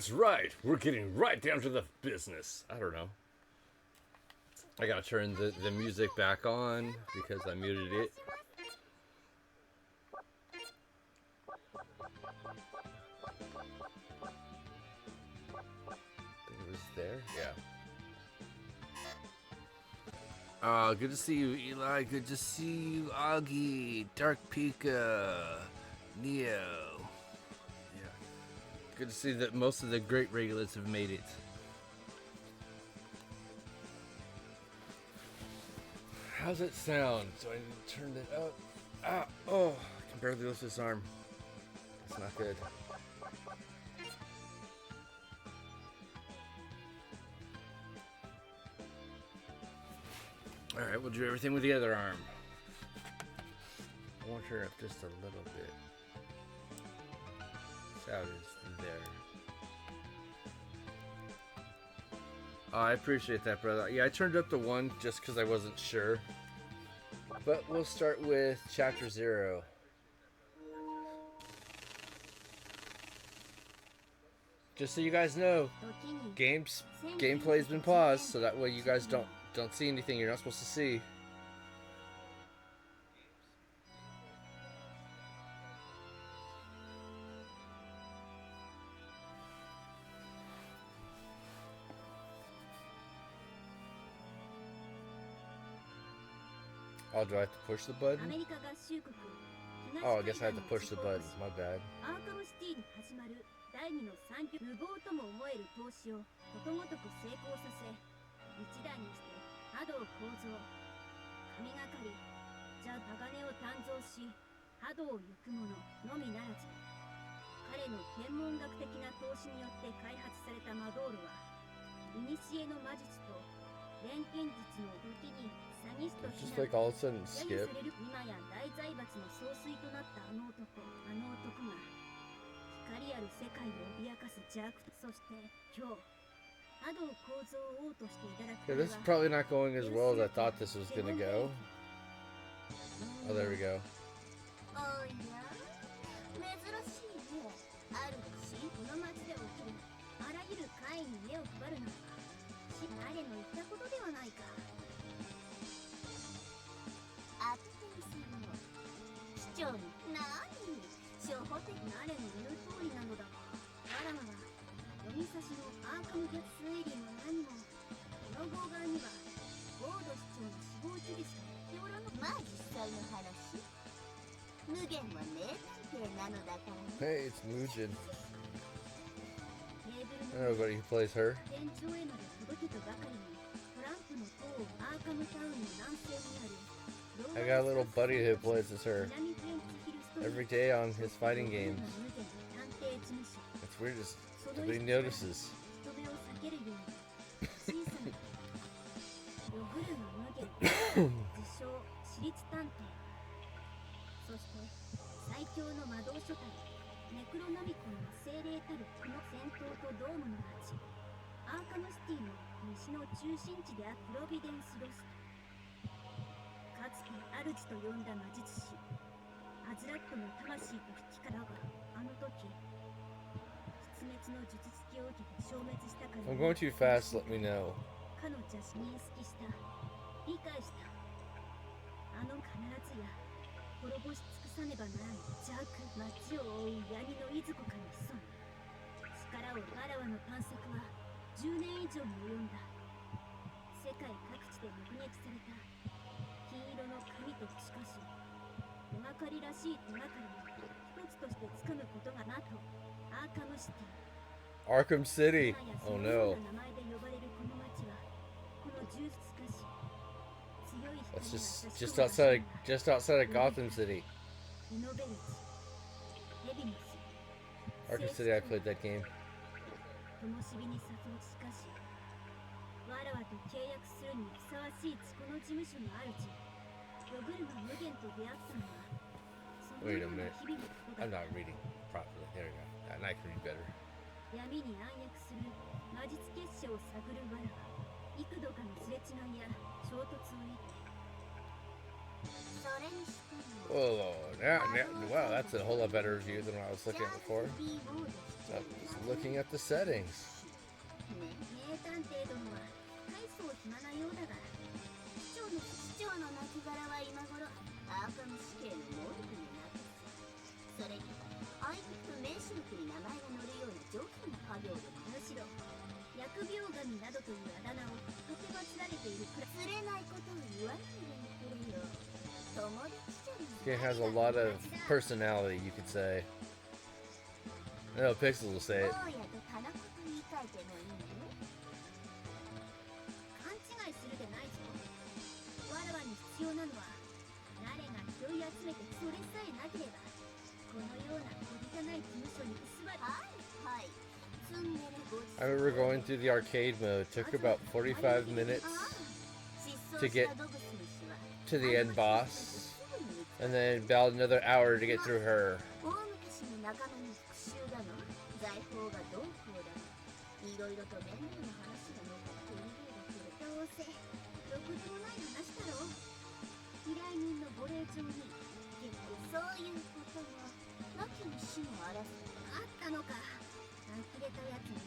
That's right. We're getting right down to the business. I don't know. I gotta turn the music back on because I muted it. It was there? Yeah. Good to see you, Eli. Good to see you, Augie, Dark Pika, Neo. Yeah. Good to see that most of the great regulars have made it. How's it sound? So I need to turn it up. Oh, I can barely lift this arm. That's not good. Alright, we'll do everything with the other arm. I want her up just a little bit. Sound is there. Oh, I appreciate that, brother. Yeah, I turned up to 1 just because I wasn't sure. But we'll start with Chapter 0. Just so you guys know, gameplay's been paused, so that way you guys don't see anything you're not supposed to see. Oh, do I have to push the button? Oh, I guess I have to push the button. My bad. 第2の産業無謀とも思える投資をことごとく成功させ一代にして波動構造神がかりじゃ鋼を鍛造し波動を行く者のみならず彼の天文学的な投資によって開発された魔道路は古の魔術と錬金術の武器に詐欺師と非難揶揄される今や大財閥の総帥となったあの男が光ある世界を脅かす邪悪そして今日波動構造を王としていただく Okay, this is probably not going as well as I thought this was going to go. Oh, there we go. おや珍しいねあるしこの町で起きるあらゆる怪異に目を配るのは誰の言ったことではないか当ててみせるの市長に何初歩的なれの言う通りなのだがわらわは読み差しのアーカム逆推理も何もこの号外にはゴード市長の死亡地でしか言っておらぬまあ実際の話無限は名探偵なのだからね Hey, it's Mugen. I know nobody who plays her. I got a little buddy who plays as her every day on his fighting games. It's weird, just nobody notices. If I'm going too fast, let me know. Arkham City. Oh no. That's just outside of Gotham City. Arkham City, I played that game. Wait a minute. I'm not reading properly. There we go. And I can read better. 闇に暗躍する魔術結社を探る我は幾度かのすれ違いや衝突を得て Oh, wow, that's a whole lot better review than what I was looking at before. I was looking at the settings. 名探偵殿は大層暇なようだが、市長の亡骸は今頃アーカム死刑の能力になっている。それに愛国と名士録に名前が載るような上品な家業で、むしろ疫病神などというあだ名をかけばつられているくらい釣れないことを言わないでくれよ。友達じゃない。 This game has a lot of personality, you could say. I know Pixels will say it. 大家と田中と言い換えてもいいよ。勘違いするでないぞ。わらわに必要なのは誰が拾い集めてそれさえなければこのような小汚い事務所に居座る。はいはい。ツンデレごち I remember going through the arcade mode. It took about 45 minutes to get to the end boss, and then about another hour to get through her. 大昔の仲間の復讐だの、財宝がどうこうだの、いろいろと面倒な話が残っているようだけど、どうせろくでもない話だろう。依頼人のご令状に結構そういうこともなきにしもあらずあったのか。呆れたやつに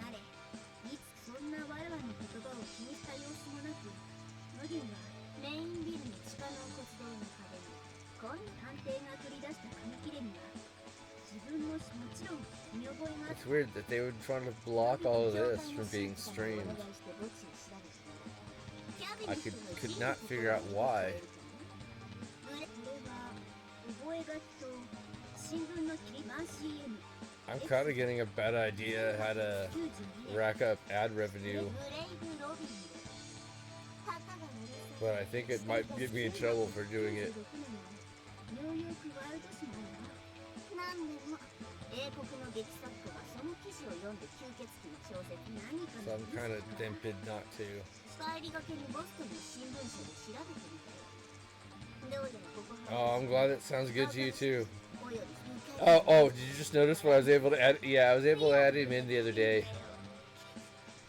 なれ。いつそんなわらわの言葉を気にした様子もなく、ノディンはメインビルの地下納骨堂の壁にこんな探偵が取り出した紙切れには自分のもちろん見覚えがあった。 It's weird that they would try to block all of this from being streamed. I could not figure out why. I'm kind of getting a bad idea how to rack up ad revenue, but I think it might get me in trouble for doing it. So I'm kind of tempted not to. Oh, I'm glad it sounds good to you too. Oh, did you just notice what I was able to add? Yeah, I was able to add him in the other day.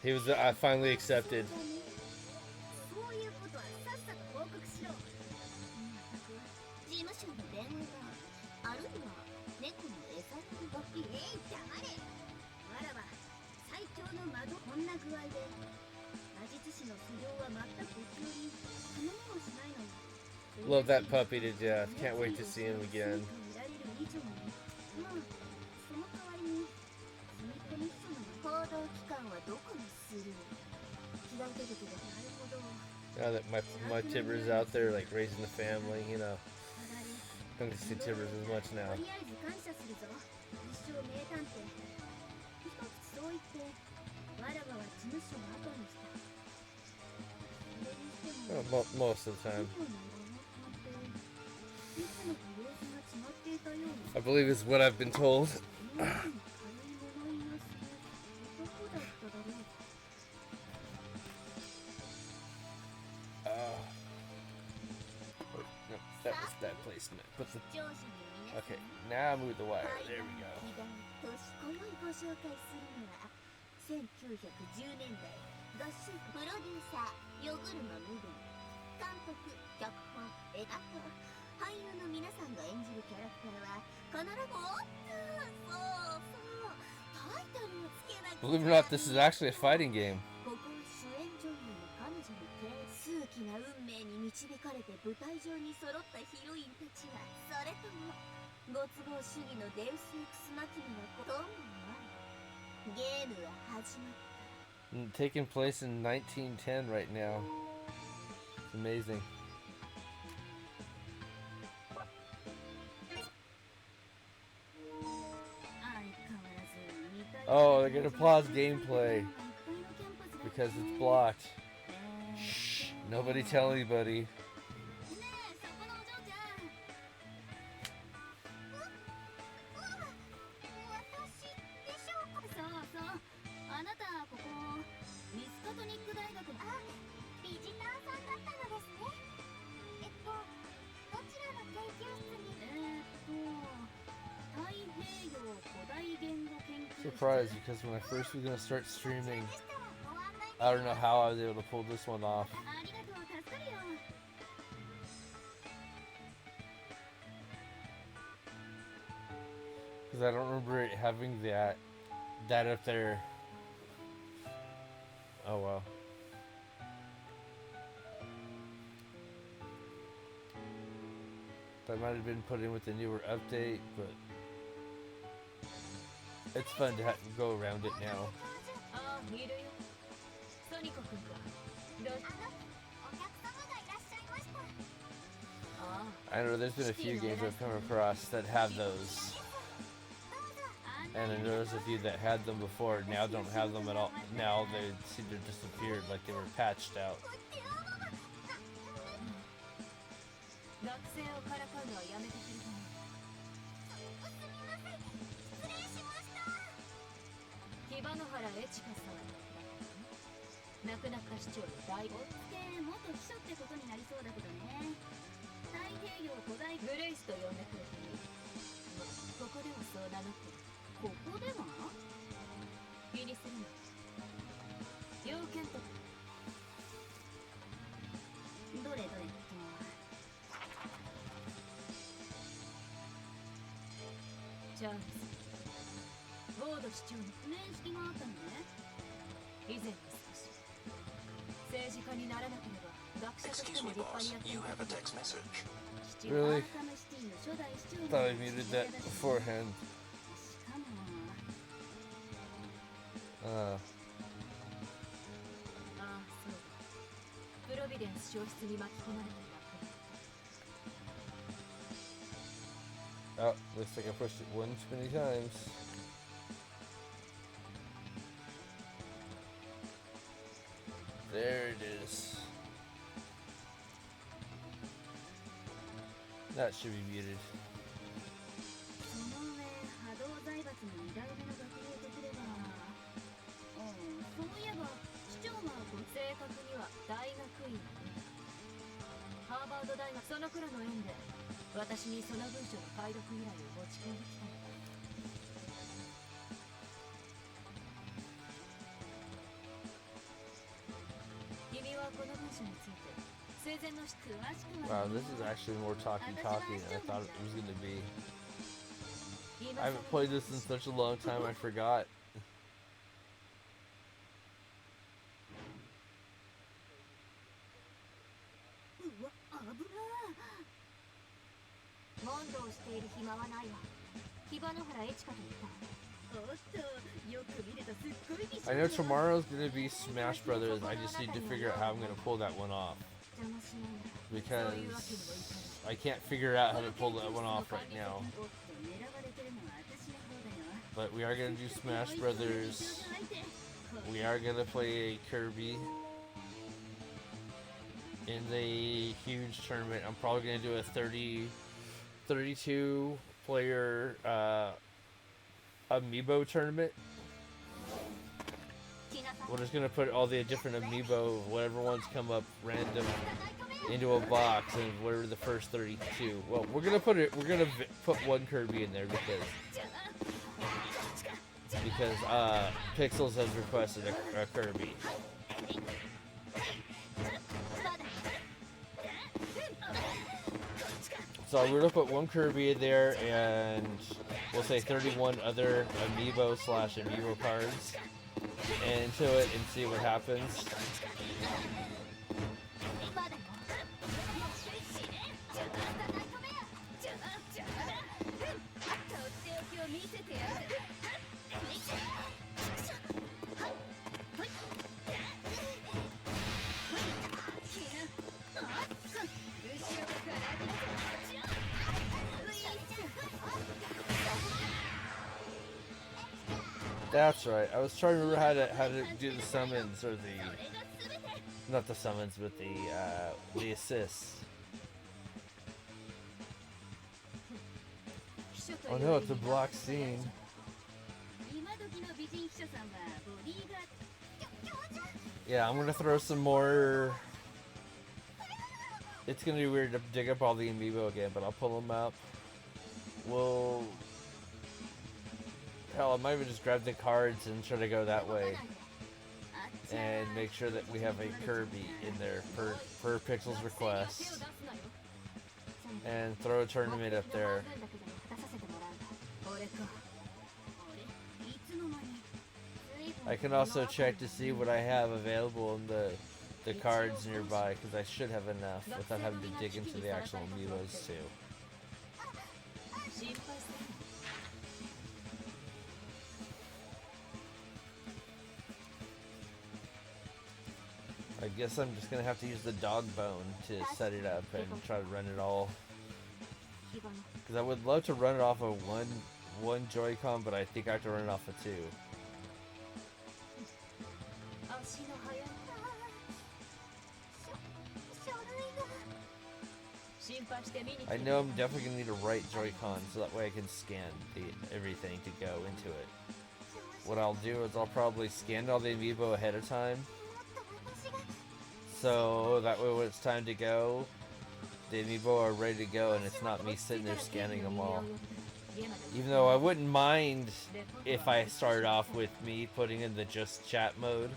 He was finally accepted. Love that puppy to death. Can't wait to see him again. Now that my Tibbers out there like raising the family, you know, don't get to see Tibbers as much now. Well, most of the time. I believe it's what I've been told. That was that placement. Okay, now move the wire. There we go. 1910年代合衆プロデューサーヨグルマムブン、監督、脚本、絵画と俳優の皆さんが演じるキャラクターは必ずおっと、そうそうタイトルをつけなきゃ。 Believe it or not, this is actually a fighting game. ここは主演女優の彼女に数奇な運命に導かれて舞台上に揃ったヒロインたちは、それともご都合主義のデウスエクスマキナのこともある。ゲームは始まった。 Taking place in 1910 right now. It's amazing. Oh, they're gonna pause gameplay because it's blocked. Shh, nobody tell anybody. Surprised because when I first was gonna start streaming, I don't know how I was able to pull this one off. Because I don't remember it having that up there. Oh well. That might have been put in with the newer update, but it's fun to go around it now. I know there's been a few games I've come across that have those. And I know there's a few that had them before, now don't have them at all. Now they seem to have disappeared, like they were patched out. Excuse me, boss. You have a text message. Really? Thought I muted that beforehand. Oh, looks like I pushed it one too many times. There it is. That should be muted. Wow, this is actually more talky than I thought it was going to be. I haven't played this in such a long time, I forgot. I know tomorrow's going to be Smash Brothers. I just need to figure out how I'm going to pull that one off. Because I can't figure out how to pull that one off right now. But we are going to do Smash Brothers. We are going to play Kirby in the huge tournament. I'm probably going to do a 32 player amiibo tournament. We're just gonna put all the different amiibo, whatever ones come up random, into a box, and whatever the first 32. Well, we're gonna put one Kirby in there because Pixels has requested a Kirby. So we're gonna put one Kirby in there, and we'll say 31 other amiibo/amiibo cards into it and see what happens. That's right. I was trying to remember how to do the summons, or not the summons, but the assists. Oh no, it's a block scene. Yeah, I'm gonna throw some more. It's gonna be weird to dig up all the amiibo again, but I'll pull them up. Hell, I might even just grab the cards and try to go that way. And make sure that we have a Kirby in there per Pixel's request. And throw a tournament up there. I can also check to see what I have available in the cards nearby, because I should have enough without having to dig into the actual amiibos too. I guess I'm just gonna have to use the dog bone to set it up and try to run it all. Because I would love to run it off of one Joy-Con, but I think I have to run it off of two. I know I'm definitely gonna need a right Joy-Con so that way I can scan everything to go into it. What I'll do is I'll probably scan all the amiibo ahead of time, so that way when it's time to go, the amiibo are ready to go and it's not me sitting there scanning them all. Even though I wouldn't mind if I started off with me putting in the just chat mode,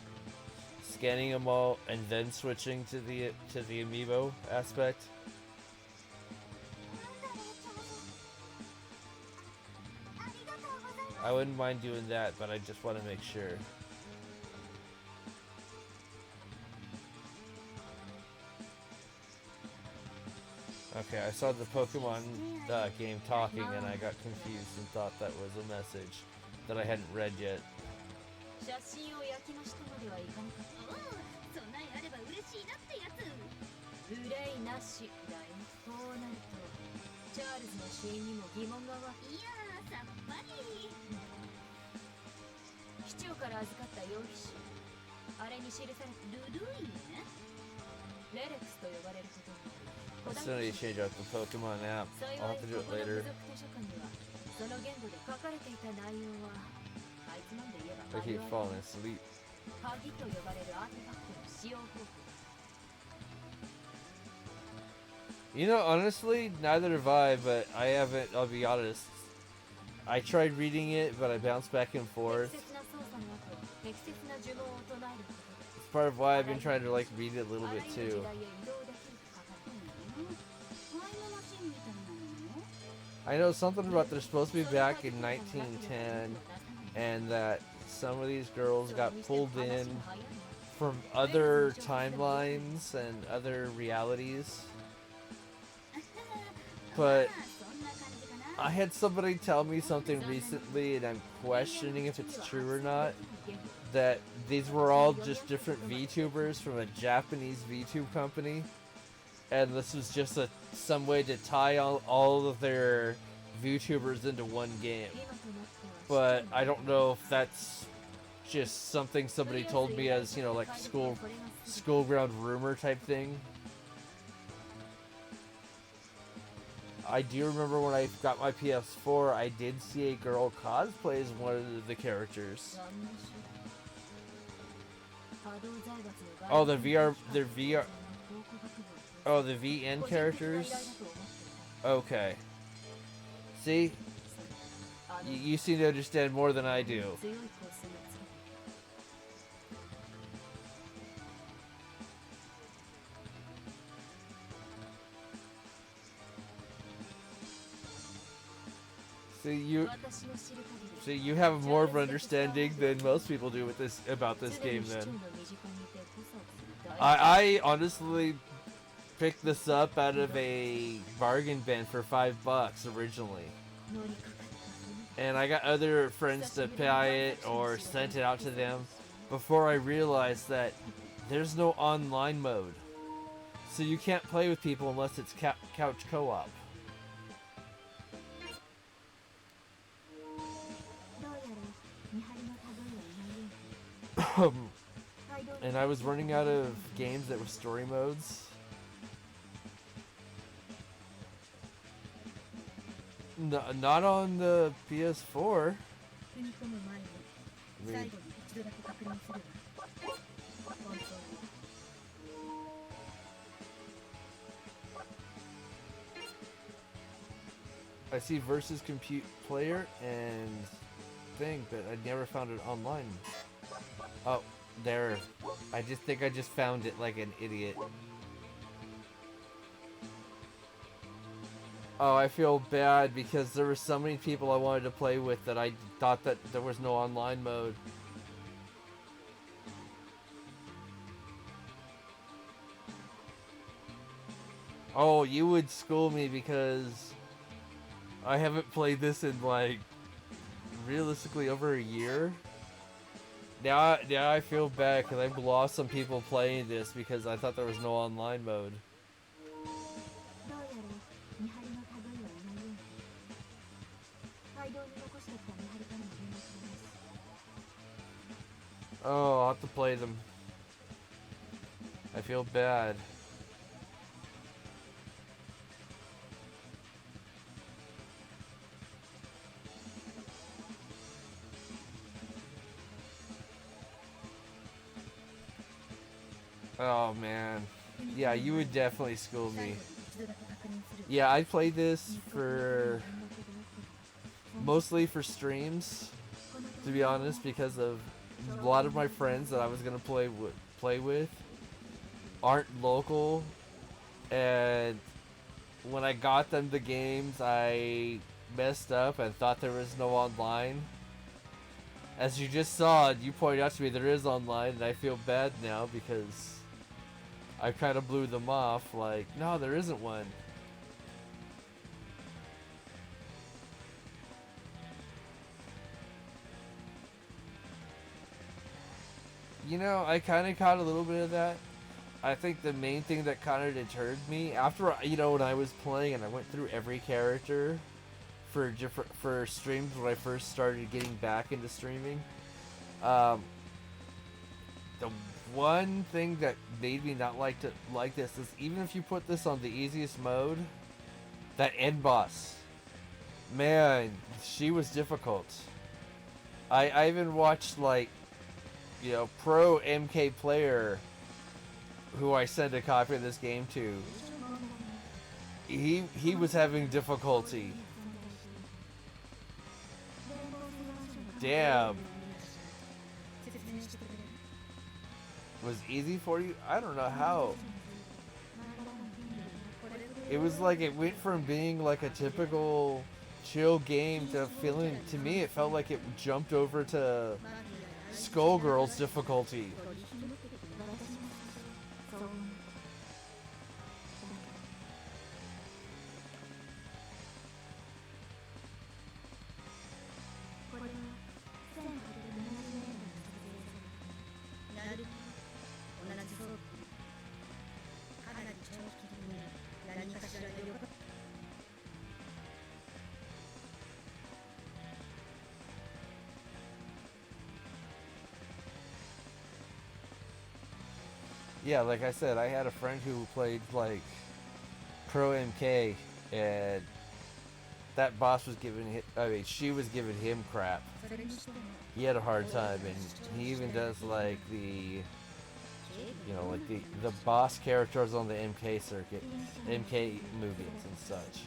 scanning them all, and then switching to the amiibo aspect. I wouldn't mind doing that, but I just want to make sure. Okay, I saw the Pokemon game talking and I got confused and thought that was a message that I hadn't read yet. I still need to change out the Pokemon app. I'll have to do it later. I keep falling asleep. You know, honestly, neither have I, but I haven't, I'll be honest. I tried reading it, but I bounced back and forth. It's part of why I've been trying to, like, read it a little bit, too. I know something about they're supposed to be back in 1910, and that some of these girls got pulled in from other timelines and other realities. But I had somebody tell me something recently, and I'm questioning if it's true or not, that these were all just different VTubers from a Japanese VTube company, and this was just some way to tie all of their VTubers into one game. But I don't know if that's just something somebody told me as, you know, like school ground rumor type thing. I do remember when I got my PS4, I did see a girl cosplay as one of the characters. Oh, the VR, oh, the VN characters? Okay. See? You seem to understand more than I do. So you have more of an understanding than most people do with this about this game then. I honestly picked this up out of a bargain bin for $5 originally. And I got other friends to buy it or sent it out to them before I realized that there's no online mode. So you can't play with people unless it's couch co-op. And I was running out of games that were story modes. No, not on the PS4. I see versus compute player and thing, but I never found it online. Oh, there. I just think I just found it like an idiot. Oh, I feel bad because there were so many people I wanted to play with that I thought that there was no online mode. Oh, you would school me because I haven't played this in like realistically over a year. Now I feel bad because I've lost some people playing this because I thought there was no online mode. どうやら見張りの類はいないようね。街道に残してきた見張りからの連絡がなし。 Oh, I'll have to play them. I feel bad. Oh man. Yeah, you would definitely school me. Yeah, I played this for mostly for streams, to be honest, because of a lot of my friends that I was gonna play with aren't local, and when I got them the games, I messed up and thought there was no online. As you just saw, you pointed out to me there is online, and I feel bad now because I kind of blew them off. Like, no, there isn't one. You know, I kind of caught a little bit of that. I think the main thing that kind of deterred me after, you know, when I was playing and I went through every character for streams when I first started getting back into streaming. The one thing that made me not like this is even if you put this on the easiest mode, that end boss, man, she was difficult. I even watched like, you know, pro MK player who I sent a copy of this game to. He was having difficulty. Damn. Was easy for you? I don't know how. It was like it went from being like a typical chill game to feeling, to me it felt like it jumped over to Skullgirl's difficulty. Yeah, like I said, I had a friend who played like Pro MK, and that boss was giving him, I mean, she was giving him crap. He had a hard time, and he even does like the, you know, like the boss characters on the MK circuit, MK movies and such.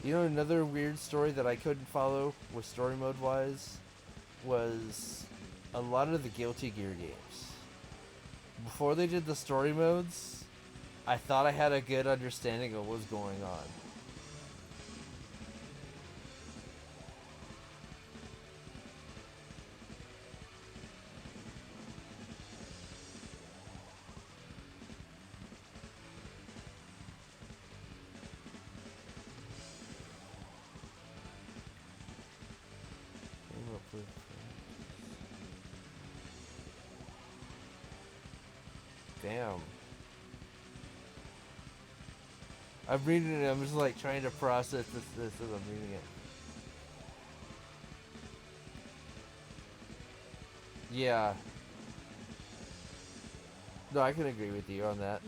You know, another weird story that I couldn't follow with story mode wise was a lot of the Guilty Gear games. Before they did the story modes, I thought I had a good understanding of what was going on. Damn. I'm reading it, I'm just like trying to process this as I'm reading it. Yeah. No, I can agree with you on that.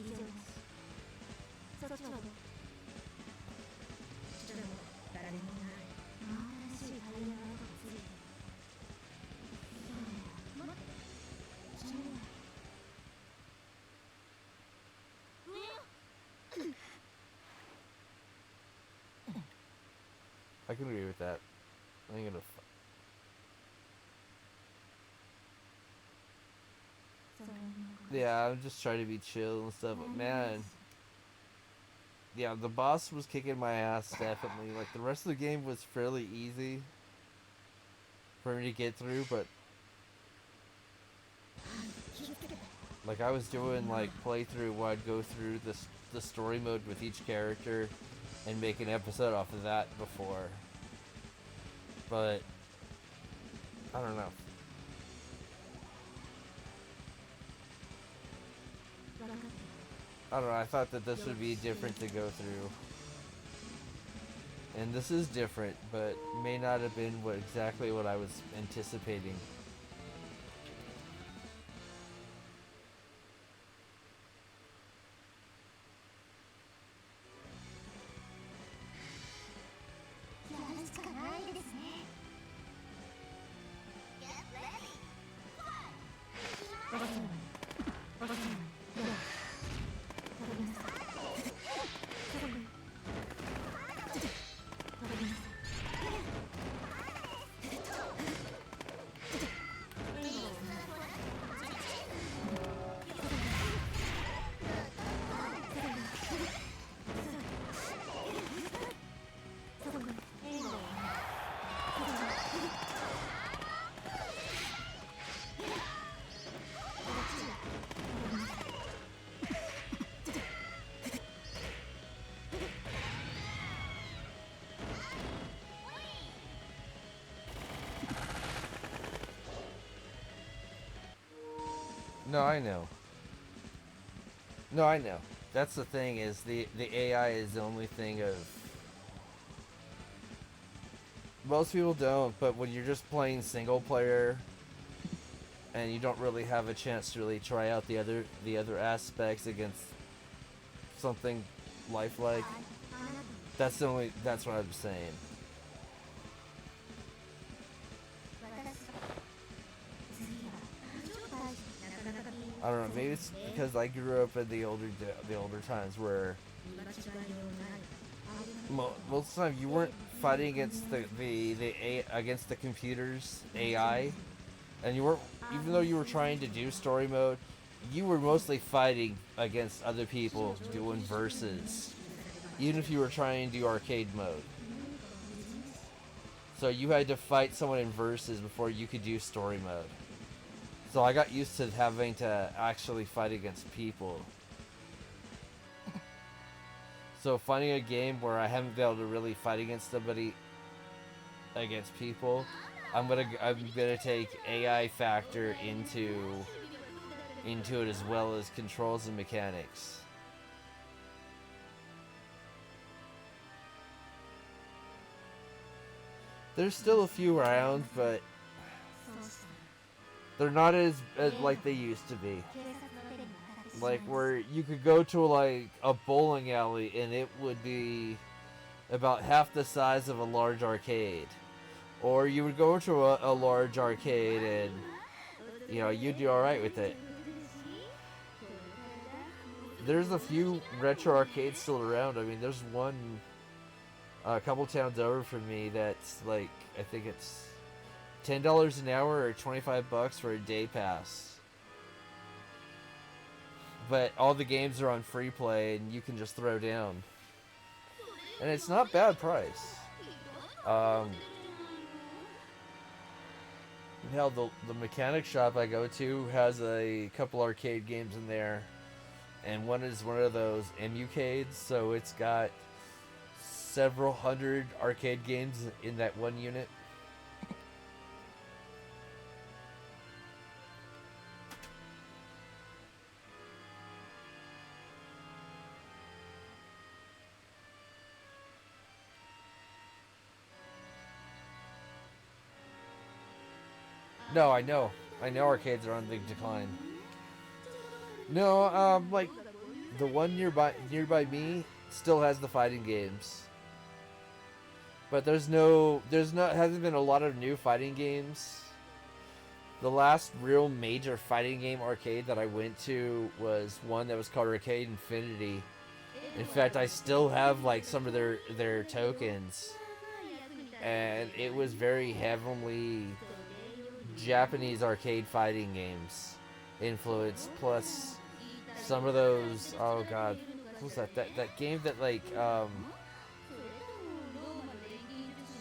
I can agree with that. I'm gonna. Yeah, I'm just trying to be chill and stuff, but man, yeah, the boss was kicking my ass definitely. Like the rest of the game was fairly easy for me to get through, but like I was doing like playthrough where I'd go through the story mode with each character and make an episode off of that before. But I don't know. I don't know, I thought that this would be different to go through. And this is different, but may not have been exactly what I was anticipating. No, I know. No, I know. That's the thing is the AI is the only thing of most people don't, but when you're just playing single player and you don't really have a chance to really try out the other aspects against something lifelike, that's what I'm saying. I don't know, maybe it's because I grew up in the older times where most of the time you weren't fighting against against the computer's AI, and you weren't, even though you were trying to do story mode, you were mostly fighting against other people doing versus, even if you were trying to do arcade mode. So you had to fight someone in versus before you could do story mode. So I got used to having to actually fight against people. So finding a game where I haven't been able to really fight against somebody, against people, I'm gonna take AI factor into it as well as controls and mechanics. There's still a few around, but they're not as like they used to be. Like where you could go to like a bowling alley and it would be about half the size of a large arcade. Or you would go to a large arcade and, you know, you'd do alright with it. There's a few retro arcades still around. I mean, there's one a couple towns over from me that's like, I think it's $10 an hour or $25 for a day pass. But all the games are on free play and you can just throw down. And it's not bad price. Hell, the mechanic shop I go to has a couple arcade games in there. And one is one of those emucades, so it's got several hundred arcade games in that one unit. No, I know arcades are on big decline. No, like the one nearby me still has the fighting games. But hasn't been a lot of new fighting games. The last real major fighting game arcade that I went to was one that was called Arcade Infinity. In fact, I still have like some of their tokens. And it was very heavily Japanese arcade fighting games influence, plus some of those, oh god, what was that game that like I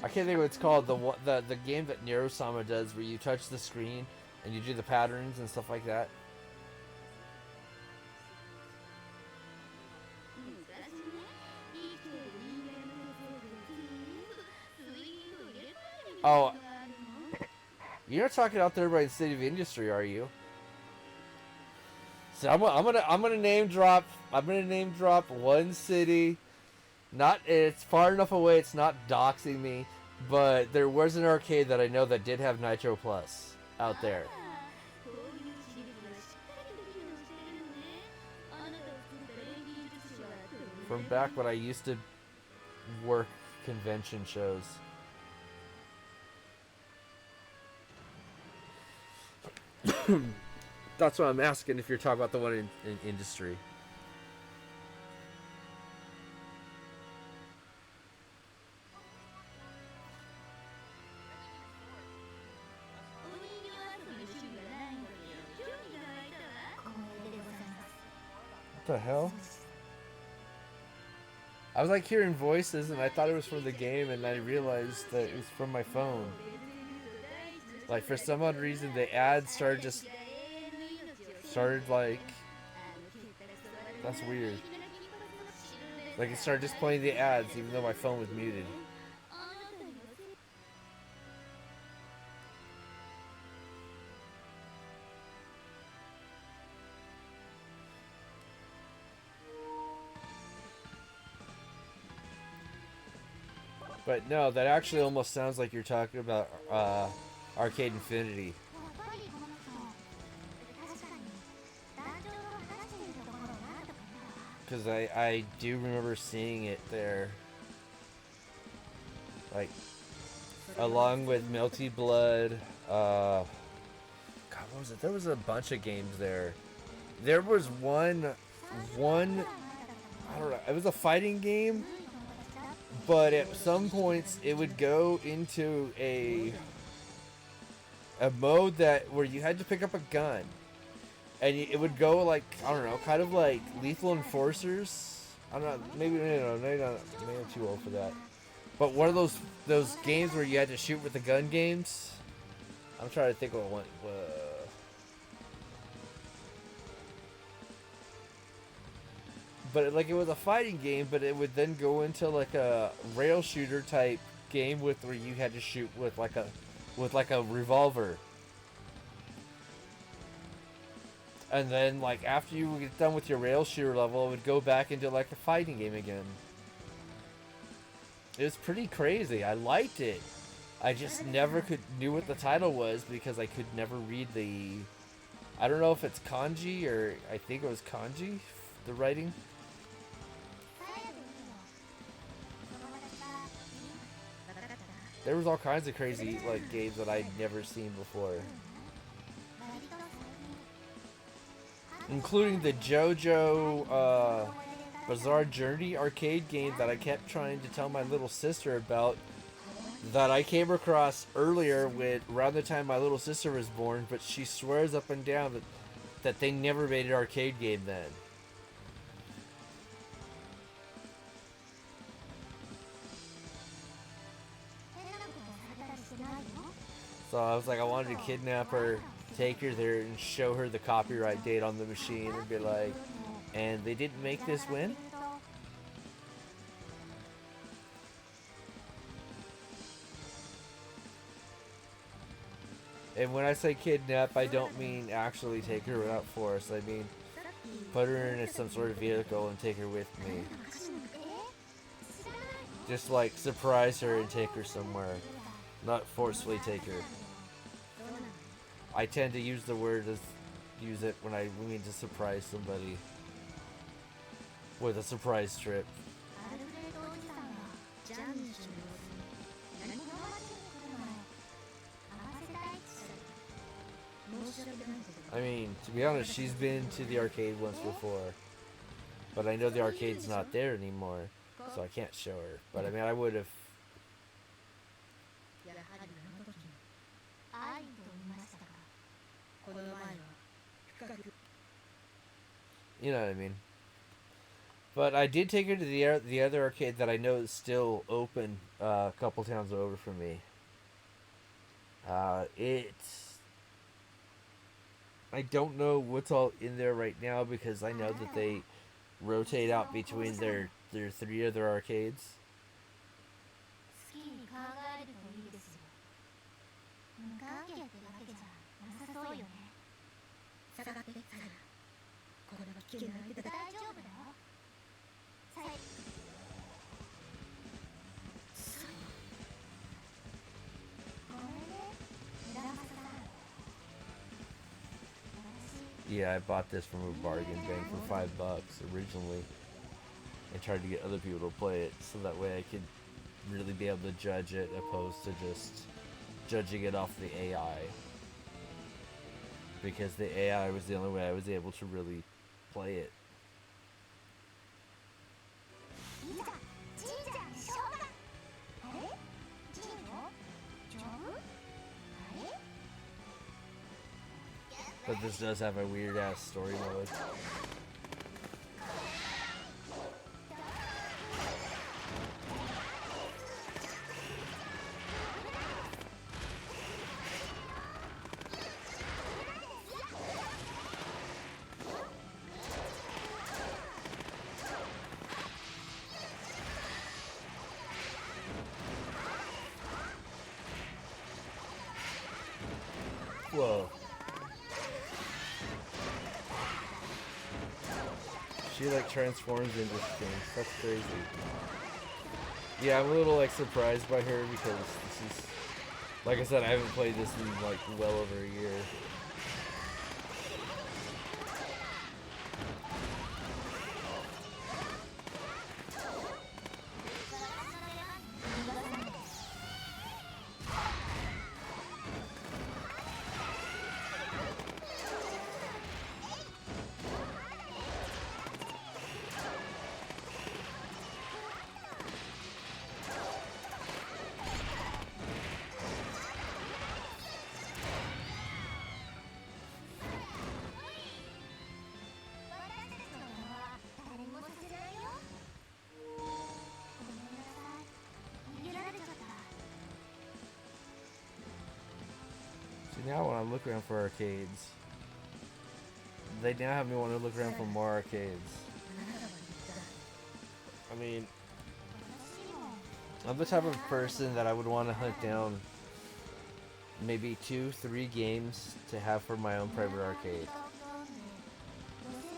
can't think of what it's called, the game that Nero-sama does where you touch the screen and you do the patterns and stuff like that. Oh, you're not talking out there by the City of Industry, are you? So I'm gonna name drop. I'm gonna name drop one city. Not it's far enough away. It's not doxing me, but there was an arcade that I know that did have Nitro Plus out there. From back when I used to work convention shows. That's what I'm asking if you're talking about the one in industry. What the hell? I was like hearing voices and I thought it was from the game and I realized that it was from my phone. Like for some odd reason the ads started like, that's weird. Like it started just playing the ads even though my phone was muted. But no, that actually almost sounds like you're talking about Arcade Infinity. Because I do remember seeing it there. Like, along with Melty Blood, God, what was it? There was a bunch of games there. There was one, I don't know, it was a fighting game, but at some points it would go into a mode where you had to pick up a gun. And it would go like, I don't know, kind of like Lethal Enforcers. I'm not, maybe I'm too old for that. But one of those games where you had to shoot with the gun games. I'm trying to think what one. But like it was a fighting game, but it would then go into like a rail shooter type game where you had to shoot with like a revolver. And then, like, after you get done with your rail shooter level, it would go back into, like, a fighting game again. It was pretty crazy. I liked it. I just never knew what the title was because I could never read the... I don't know if it's kanji or... I think it was kanji, the writing. There was all kinds of crazy, like, games that I'd never seen before. Including the JoJo Bizarre Journey arcade game that I kept trying to tell my little sister about, that I came across earlier around the time my little sister was born, but she swears up and down that they never made an arcade game then. So I was like, I wanted to kidnap her, take her there and show her the copyright date on the machine and be like, and they didn't make this win? And when I say kidnap, I don't mean actually take her without force. I mean put her in some sort of vehicle and take her with me. Just like surprise her and take her somewhere. Not forcefully take her. I tend to use the word use it when I mean to surprise somebody with a surprise trip. I mean, to be honest, she's been to the arcade once before, but I know the arcade's not there anymore, so I can't show her. But I mean, I would have. You know what I mean. But I did take her to the other arcade that I know is still open a couple towns over from me. It's I don't know what's all in there right now because I know that they rotate out between their three other arcades. 好きに考えるといいですよ。無関係ってわけじゃなさそうよね。下がってサラ。これは危険な相手だ。大丈夫だよ。さえ。ごめんね。村正さん。 Yeah, I bought this from a bargain bin for $5 originally, and tried to get other people to play it so that way I could really be able to judge it, opposed to just judging it off the AI. Because the AI was the only way I was able to really play it. But this does have a weird ass story mode. Whoa. She like transforms into things. That's crazy. Yeah, I'm a little like surprised by her because this is, like I said, I haven't played this in like well over a year. Now when I look around for arcades, they now have me want to look around for more arcades. I mean, I'm the type of person that I would want to hunt down maybe 2-3 games to have for my own private arcade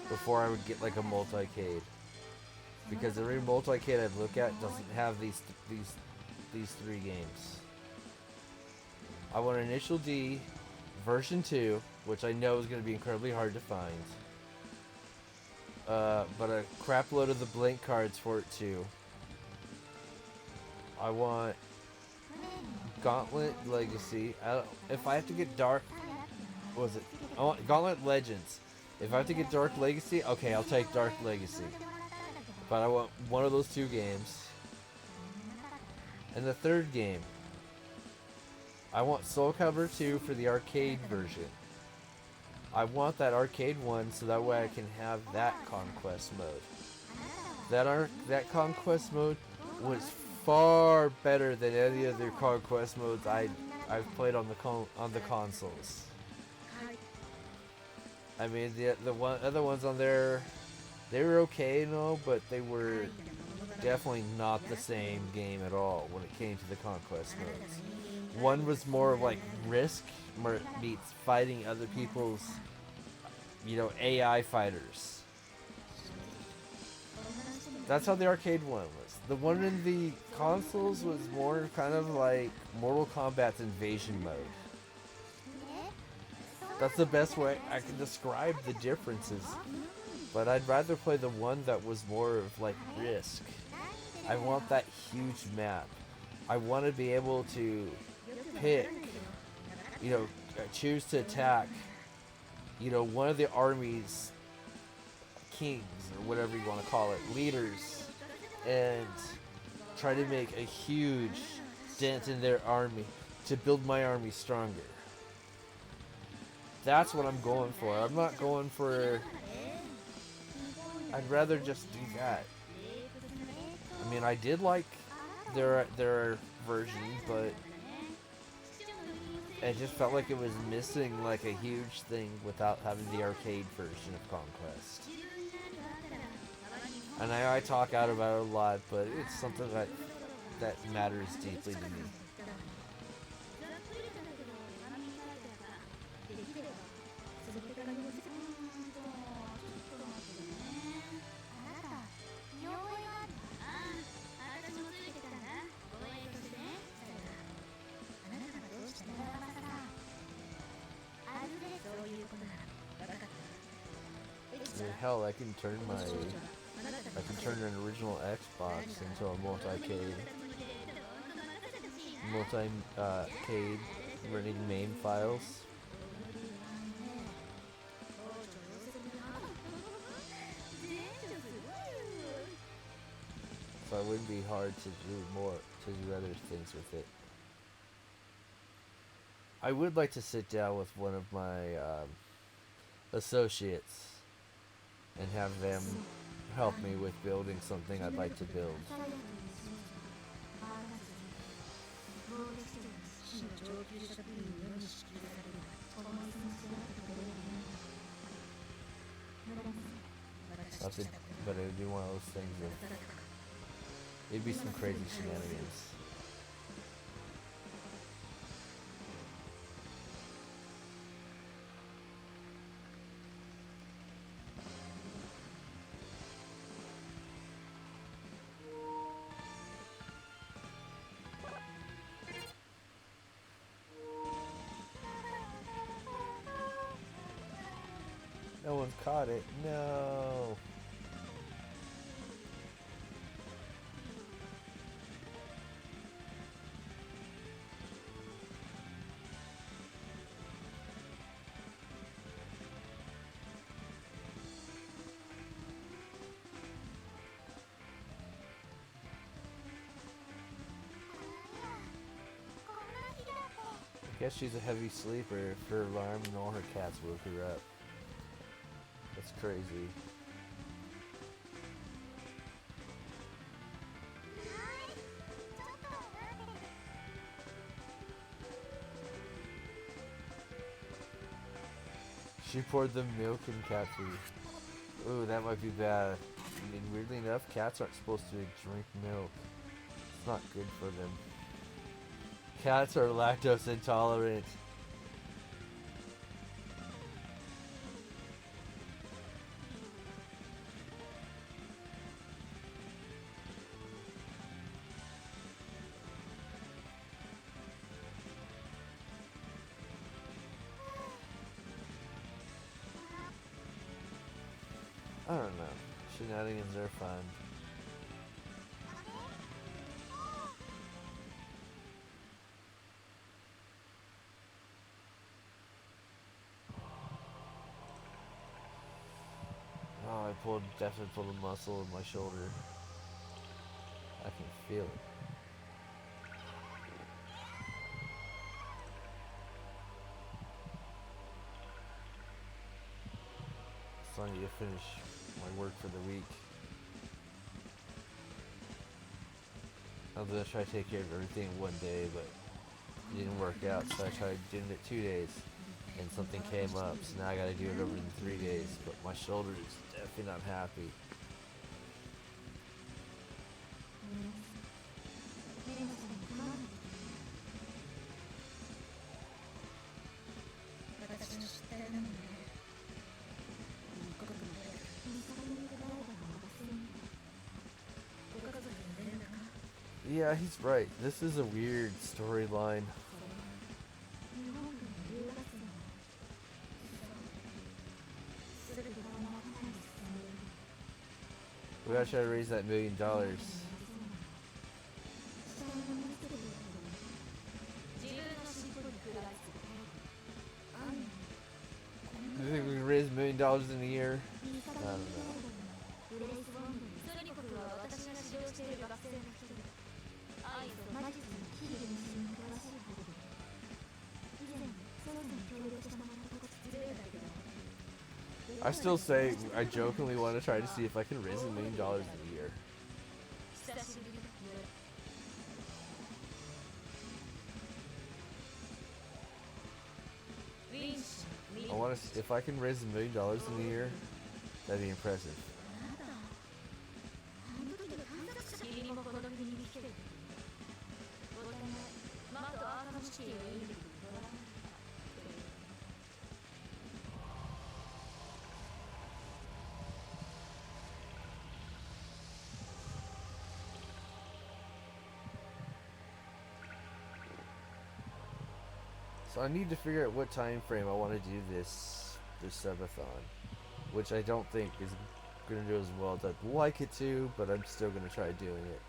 before I would get like a multi-cade, because every multi-cade I look at doesn't have these 3 games. I want Initial D version 2, which I know is going to be incredibly hard to find. But a crap load of the blank cards for it too. I want Gauntlet Legacy. If I have to get Dark, what was it? I want Gauntlet Legends. If I have to get Dark Legacy, okay, I'll take Dark Legacy. But I want one of those 2 games. And the third game, I want Soul Calibur 2 for the arcade version. I want that arcade one so that way I can have that conquest mode. That conquest mode was far better than any other conquest modes I've played on the consoles. I mean, the other ones on there, they were okay, but they were definitely not the same game at all when it came to the conquest modes. One was more of like Risk meets fighting other people's, AI fighters. That's how the arcade one was. The one in the consoles was more kind of like Mortal Kombat's invasion mode. That's the best way I can describe the differences. But I'd rather play the one that was more of like Risk. I want that huge map. I want to be able to pick, choose to attack, one of the army's kings, or whatever you want to call it, leaders, and try to make a huge dent in their army to build my army stronger. That's what I'm going for. I'm not going for... I'd rather just do that. I mean, I did like their version, but it just felt like it was missing like a huge thing without having the arcade version of Conquest. And I talk out about it a lot, but it's something that matters deeply to me. Hell, I can turn an original Xbox into a multi-cade running MAME files. So it wouldn't be hard to do other things with it. I would like to sit down with one of my associates and have them help me with building something I'd like to build. But it would be one of those things of, it'd be some crazy shenanigans. No one caught it. No. I guess she's a heavy sleeper if her alarm and all her cats woke her up. That's crazy. She poured the milk in cat food. Ooh, that might be bad. I mean, weirdly enough, cats aren't supposed to drink milk. It's not good for them. Cats are lactose intolerant. I don't know. Shenanigans are fun. Oh, definitely pulled a muscle in my shoulder. I can feel it. So I need to finish my work for the week. I was gonna try to take care of everything in one day, but it didn't work out, so I tried doing it 2 days. And something came up, so now I gotta do it over in 3 days, but my shoulder is definitely not happy. Yeah, he's right. This is a weird storyline. We gotta try to raise that $1 million. Do you think we can raise $1 million in a year? I don't know. I still say I jokingly want to try to see if I can raise $1 million in a year. I want to. If I can raise $1 million in a year, that'd be impressive. So I need to figure out what time frame I want to do this subathon, which I don't think is gonna do as well as I'd like it to, but I'm still gonna try doing it.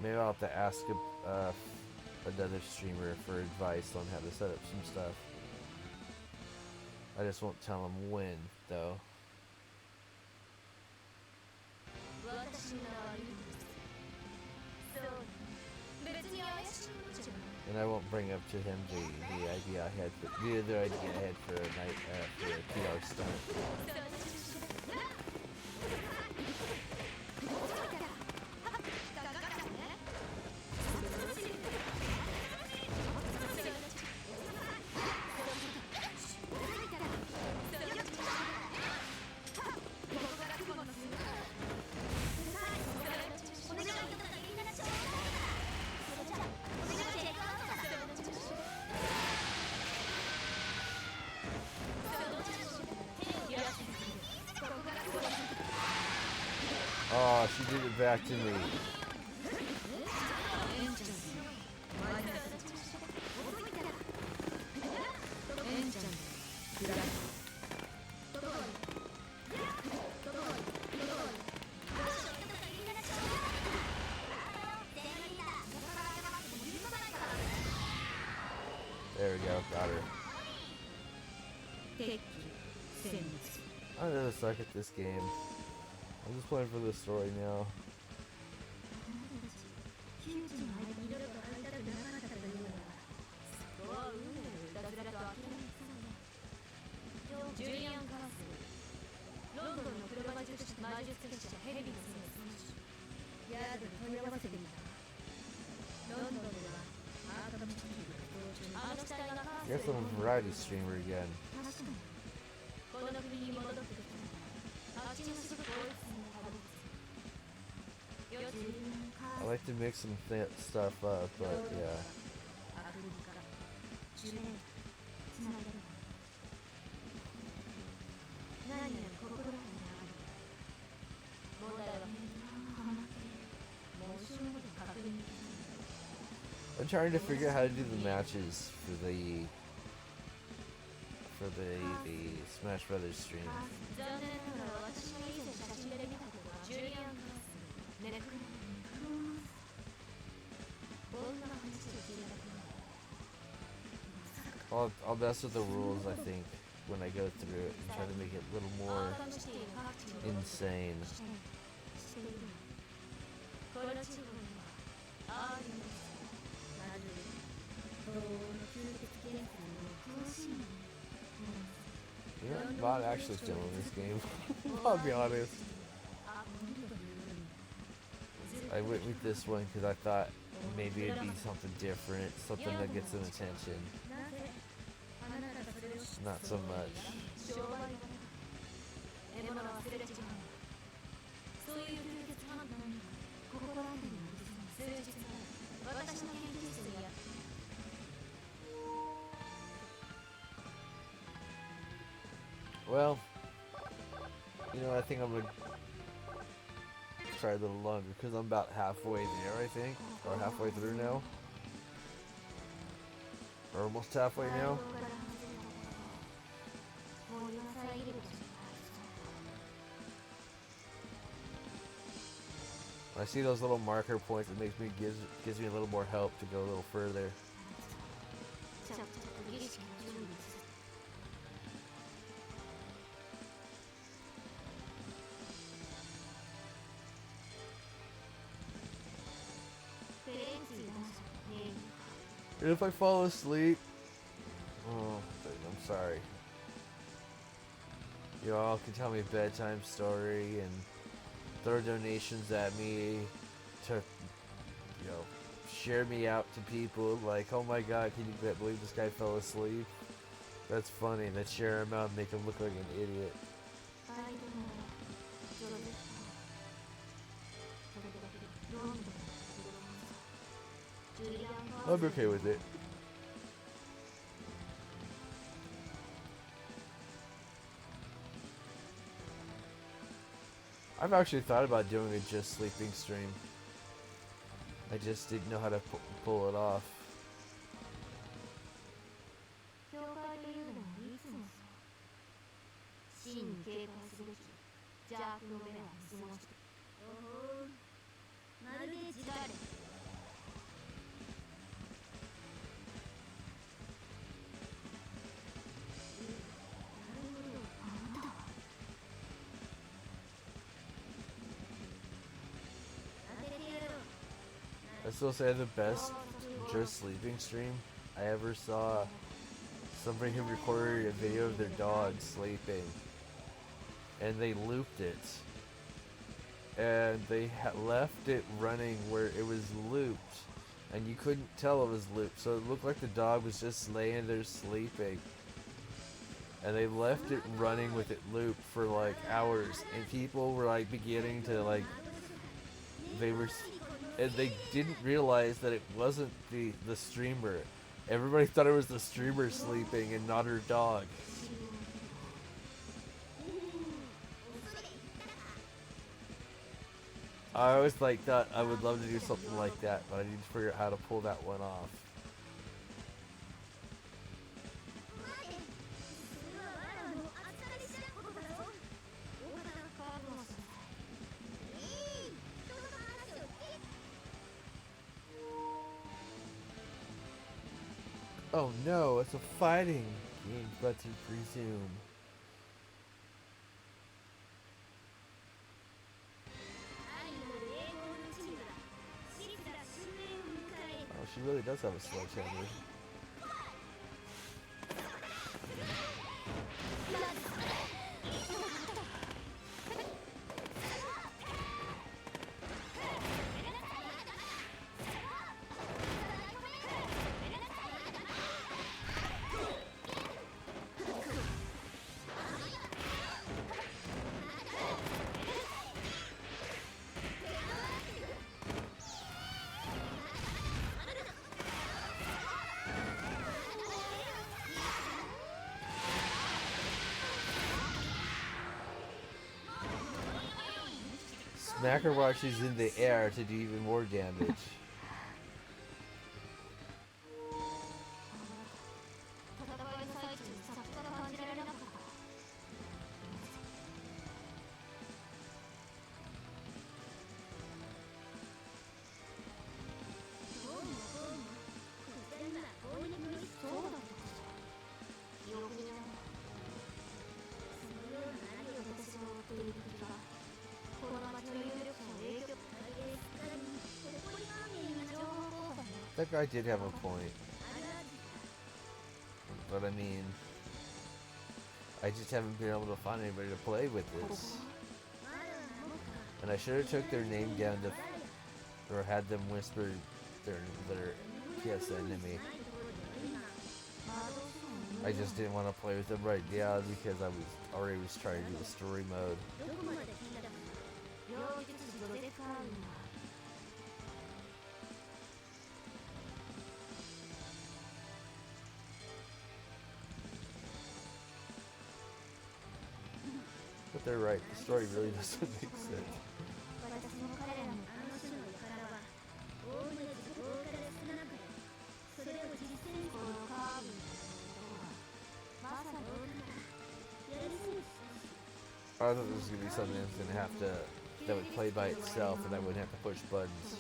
Maybe I'll have to ask another streamer for advice on how to set up some stuff. I just won't tell them when, though. And I won't bring up to him the idea I had, the other idea I had for a night, for a PR stunt. Oh, she did it back to me. There we go, got her. I'm gonna suck at this game. I'm just playing for the story now. Guess I'm a variety streamer again. I like to mix some stuff up, but yeah. I'm trying to figure out how to do the matches for the Smash Brothers stream. I'll mess with the rules, I think, when I go through it and try to make it a little more insane. You know, I'm not actually feeling this game. I'll be honest. I went with this one because I thought maybe it'd be something different, something that gets some attention. Not so much. Well, you know, I think I'm gonna try a little longer because I'm about halfway there, I think, or halfway through now, or almost halfway now. When I see those little marker points, it makes me gives me a little more help to go a little further. And if I fall asleep, oh, I'm sorry. You all can tell me a bedtime story and throw donations at me to, share me out to people. Like, oh my god, can you believe this guy fell asleep? That's funny. Then share him out and make him look like an idiot. I'm okay with it. I've actually thought about doing a just sleeping stream. I just didn't know how to pull it off. I still say the best just sleeping stream I ever saw. Somebody who recorded a video of their dog sleeping, and they looped it, and they left it running where it was looped, and you couldn't tell it was looped, so it looked like the dog was just laying there sleeping, and they left it running with it looped for like hours, and people were like beginning to like, and they didn't realize that it wasn't the streamer. Everybody thought it was the streamer sleeping and not her dog. I always like thought I would love to do something like that, but I need to figure out how to pull that one off. Oh no, it's a fighting game button resume. Oh, she really does have a sledgehammer. Smack her while she's in the air to do even more damage. That guy did have a point. But I mean, I just haven't been able to find anybody to play with this. And I should have took their name down to, or had them whisper their PSN to me. I just didn't want to play with them right now because I was trying to do the story mode. But they're right, the story really doesn't make sense. I thought this was going to be something that was going to that would play by itself and I wouldn't have to push buttons.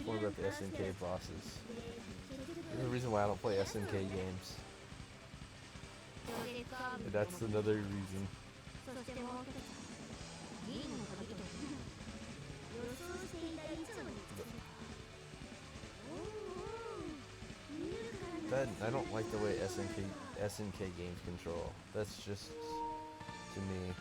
More about the SNK bosses. There's a reason why I don't play SNK games. And that's another reason. I don't like the way SNK games control. That's just to me.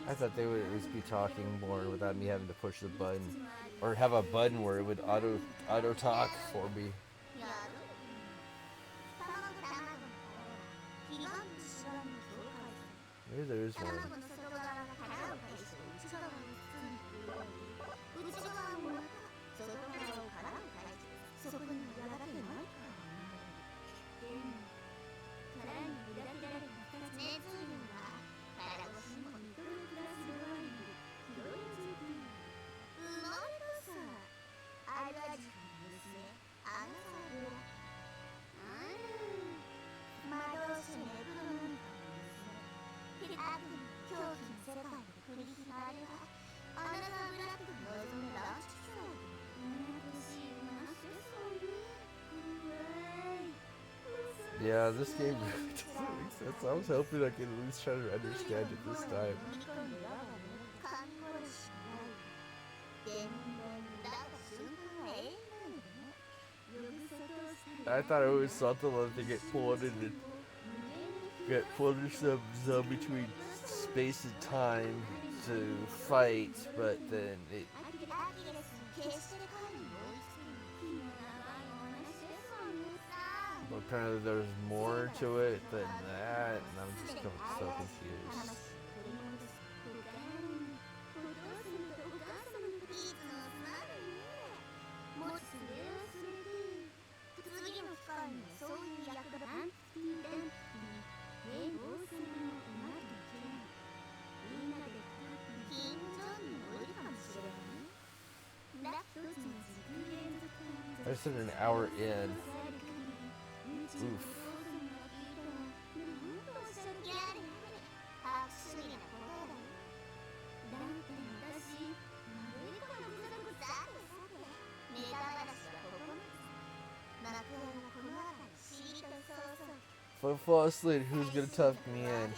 I thought they would at least be talking more without me having to push the button, or have a button where it would auto talk for me. Maybe there is one. Yeah, this game really doesn't make sense. I was hoping I could at least try to understand it this time. I thought it was something like to get pulled into some zone between space and time to fight, but then it. Well, apparently there's more to it than that, and I'm just so confused. I said an hour in. Oof. If I fall asleep, who's gonna tuck me in?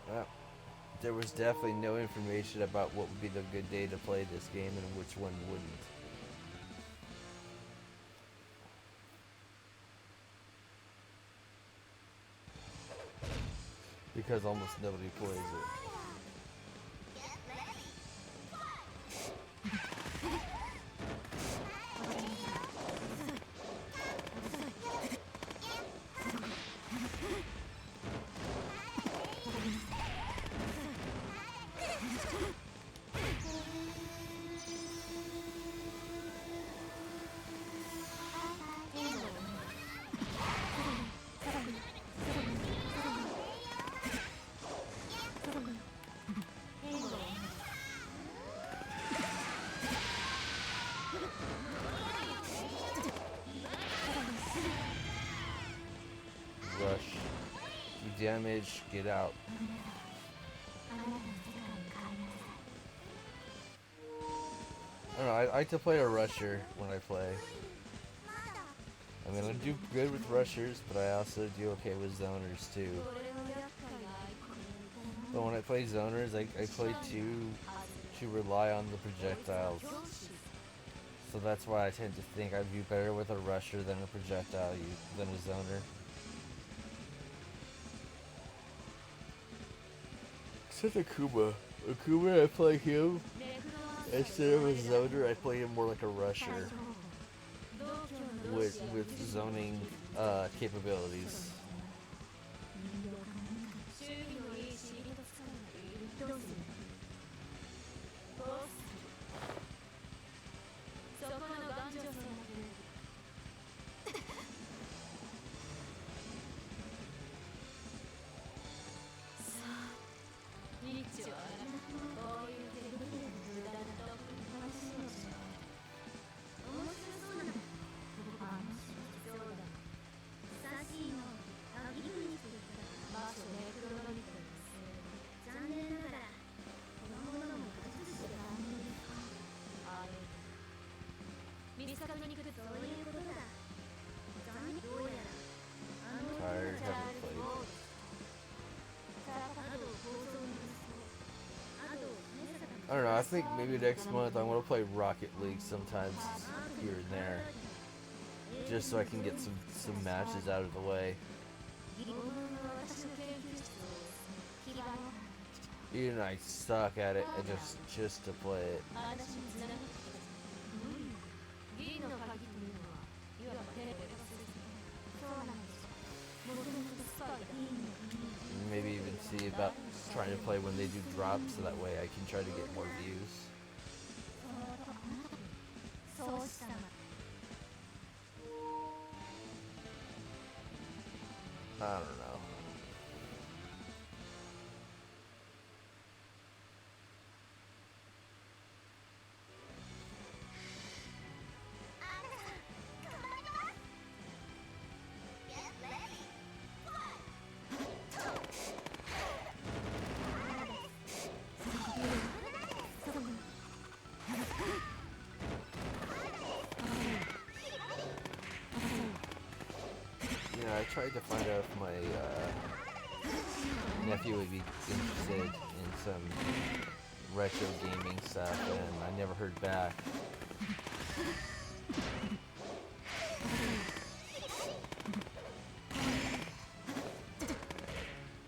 Well, there was definitely no information about what would be the good day to play this game and which one wouldn't. Because almost nobody plays it. Rush. Do damage, get out. I don't know, I like to play a rusher when I play. I mean, I do good with rushers, but I also do okay with zoners too. But when I play zoners, I play to rely on the projectiles. So that's why I tend to think I'd be better with a rusher than a projectile than a zoner. Except Akuma. Akuma, I play him. Instead of a zoner, I play him more like a rusher. With zoning capabilities. Tired, haven't played. I don't know, I think maybe next month I'm gonna play Rocket League sometimes here and there. Just so I can get some matches out of the way. Even I suck at it, just to play it. Maybe even see about trying to play when they do drops, so that way I can try to get more views. I don't know. I tried to find out if my nephew would be interested in some retro gaming stuff, and I never heard back.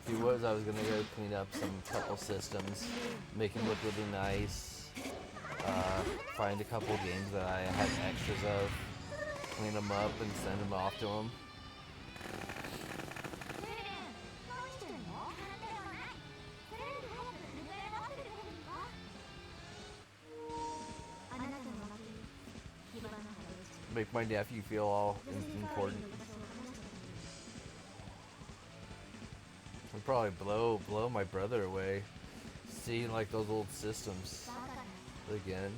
If he was, I was gonna go clean up some couple systems, make them look really nice, find a couple games that I had extras of, clean them up and send them off to him. Make my nephew feel all important. I'd probably blow my brother away, seeing like those old systems again.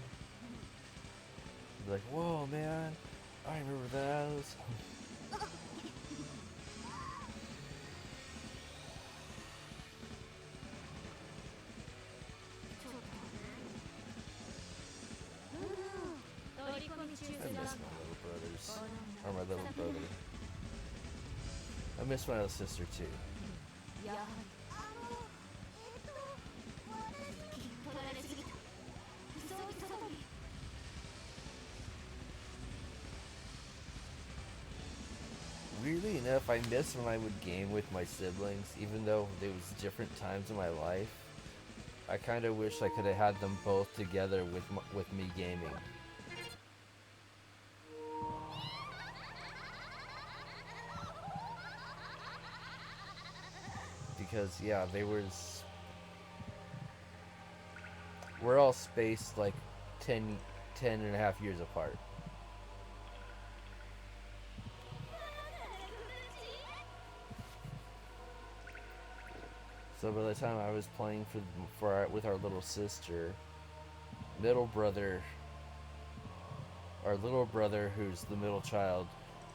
Be like, whoa, man, I remember those. I miss my little brothers. Or my little brother. I miss my little sister too. Weirdly enough, I miss when I would game with my siblings, even though there was different times in my life. I kind of wish I could have had them both together with me gaming. Because yeah, we're all spaced like 10 and a half years apart. So by the time I was playing with our little sister, middle brother our little brother, who's the middle child,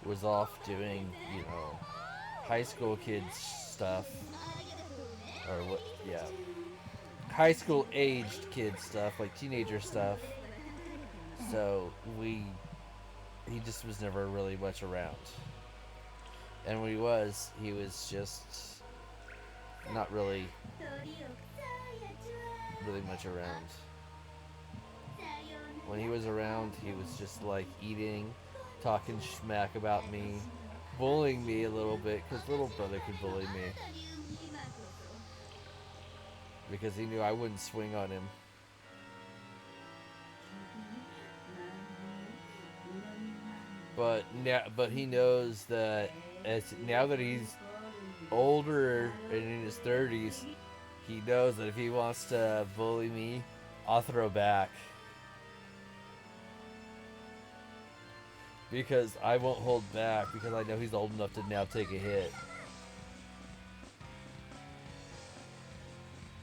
was off doing, you know, high school kids stuff, or what? Yeah, high school aged kids stuff, like teenager stuff. So he just was never really much around. And when he was just not really much around. When he was around, he was just like eating, talking smack about me, bullying me a little bit, because little brother could bully me. Because he knew I wouldn't swing on him. But he knows that now that he's older and in his 30s, he knows that if he wants to bully me, I'll throw back. Because I won't hold back, because I know he's old enough to now take a hit.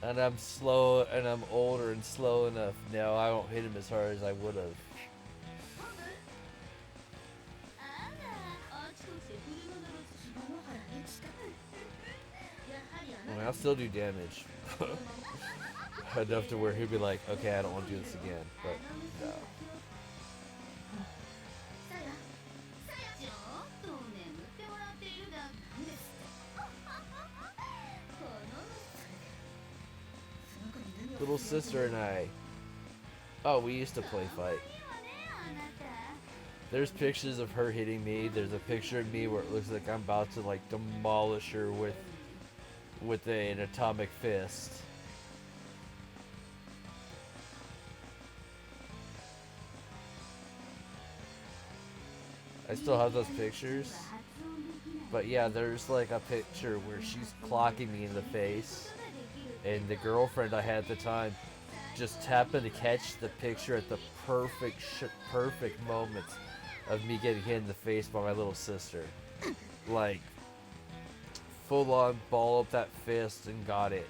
And I'm slow, and I'm older and slow enough now, I won't hit him as hard as I would have. I mean, I'll still do damage. Enough to where he'd be like, okay, I don't want to do this again. But, no. Little sister and I. Oh, we used to play fight. There's pictures of her hitting me. There's a picture of me where it looks like I'm about to like demolish her with an atomic fist. I still have those pictures. But yeah, there's like a picture where she's clocking me in the face. And the girlfriend I had at the time just happened to catch the picture at the perfect moments of me getting hit in the face by my little sister. Like, full on ball up that fist and got it.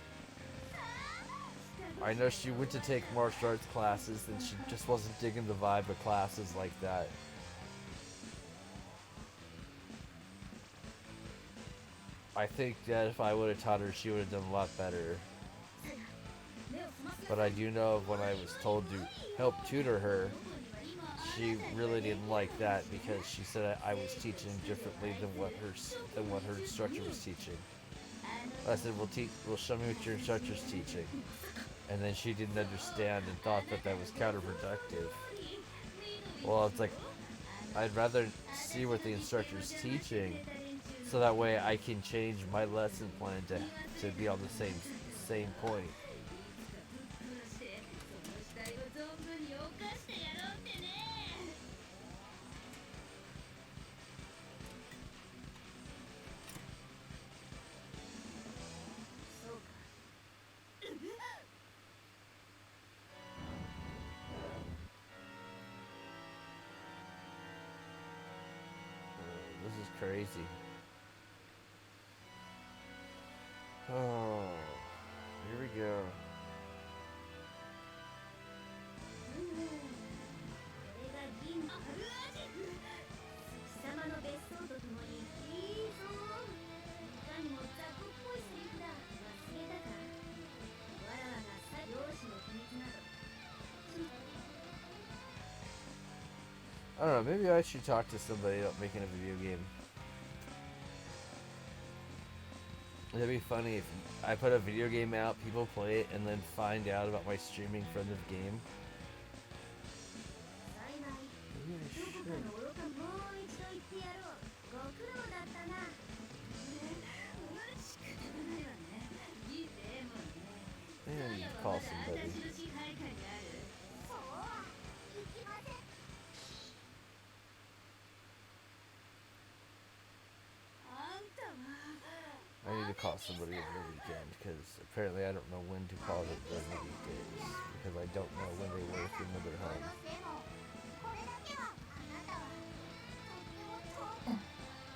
I know she went to take martial arts classes and she just wasn't digging the vibe of classes like that. I think that if I would have taught her, she would have done a lot better. But I do know when I was told to help tutor her, she really didn't like that because she said I was teaching differently than what her instructor was teaching. I said, well, show me what your instructor's teaching. And then she didn't understand and thought that was counterproductive. Well, it's like, I'd rather see what the instructor's teaching, so that way I can change my lesson plan to be on the same point. This is crazy. Oh, here we go. I don't know, maybe I should talk to somebody about making a video game. It'd be funny if I put a video game out, people play it, and then find out about my streaming from the game. Maybe I should. Maybe I need to call somebody. I need to call somebody over the weekend because apparently I don't know when to call them during the weekdays because I don't know when they work and when they're home.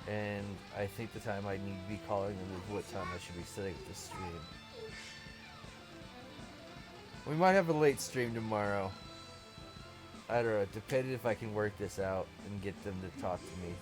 And I think the time I need to be calling them is what time I should be setting up the stream. We might have a late stream tomorrow. I don't know, depending if I can work this out and get them to talk to me.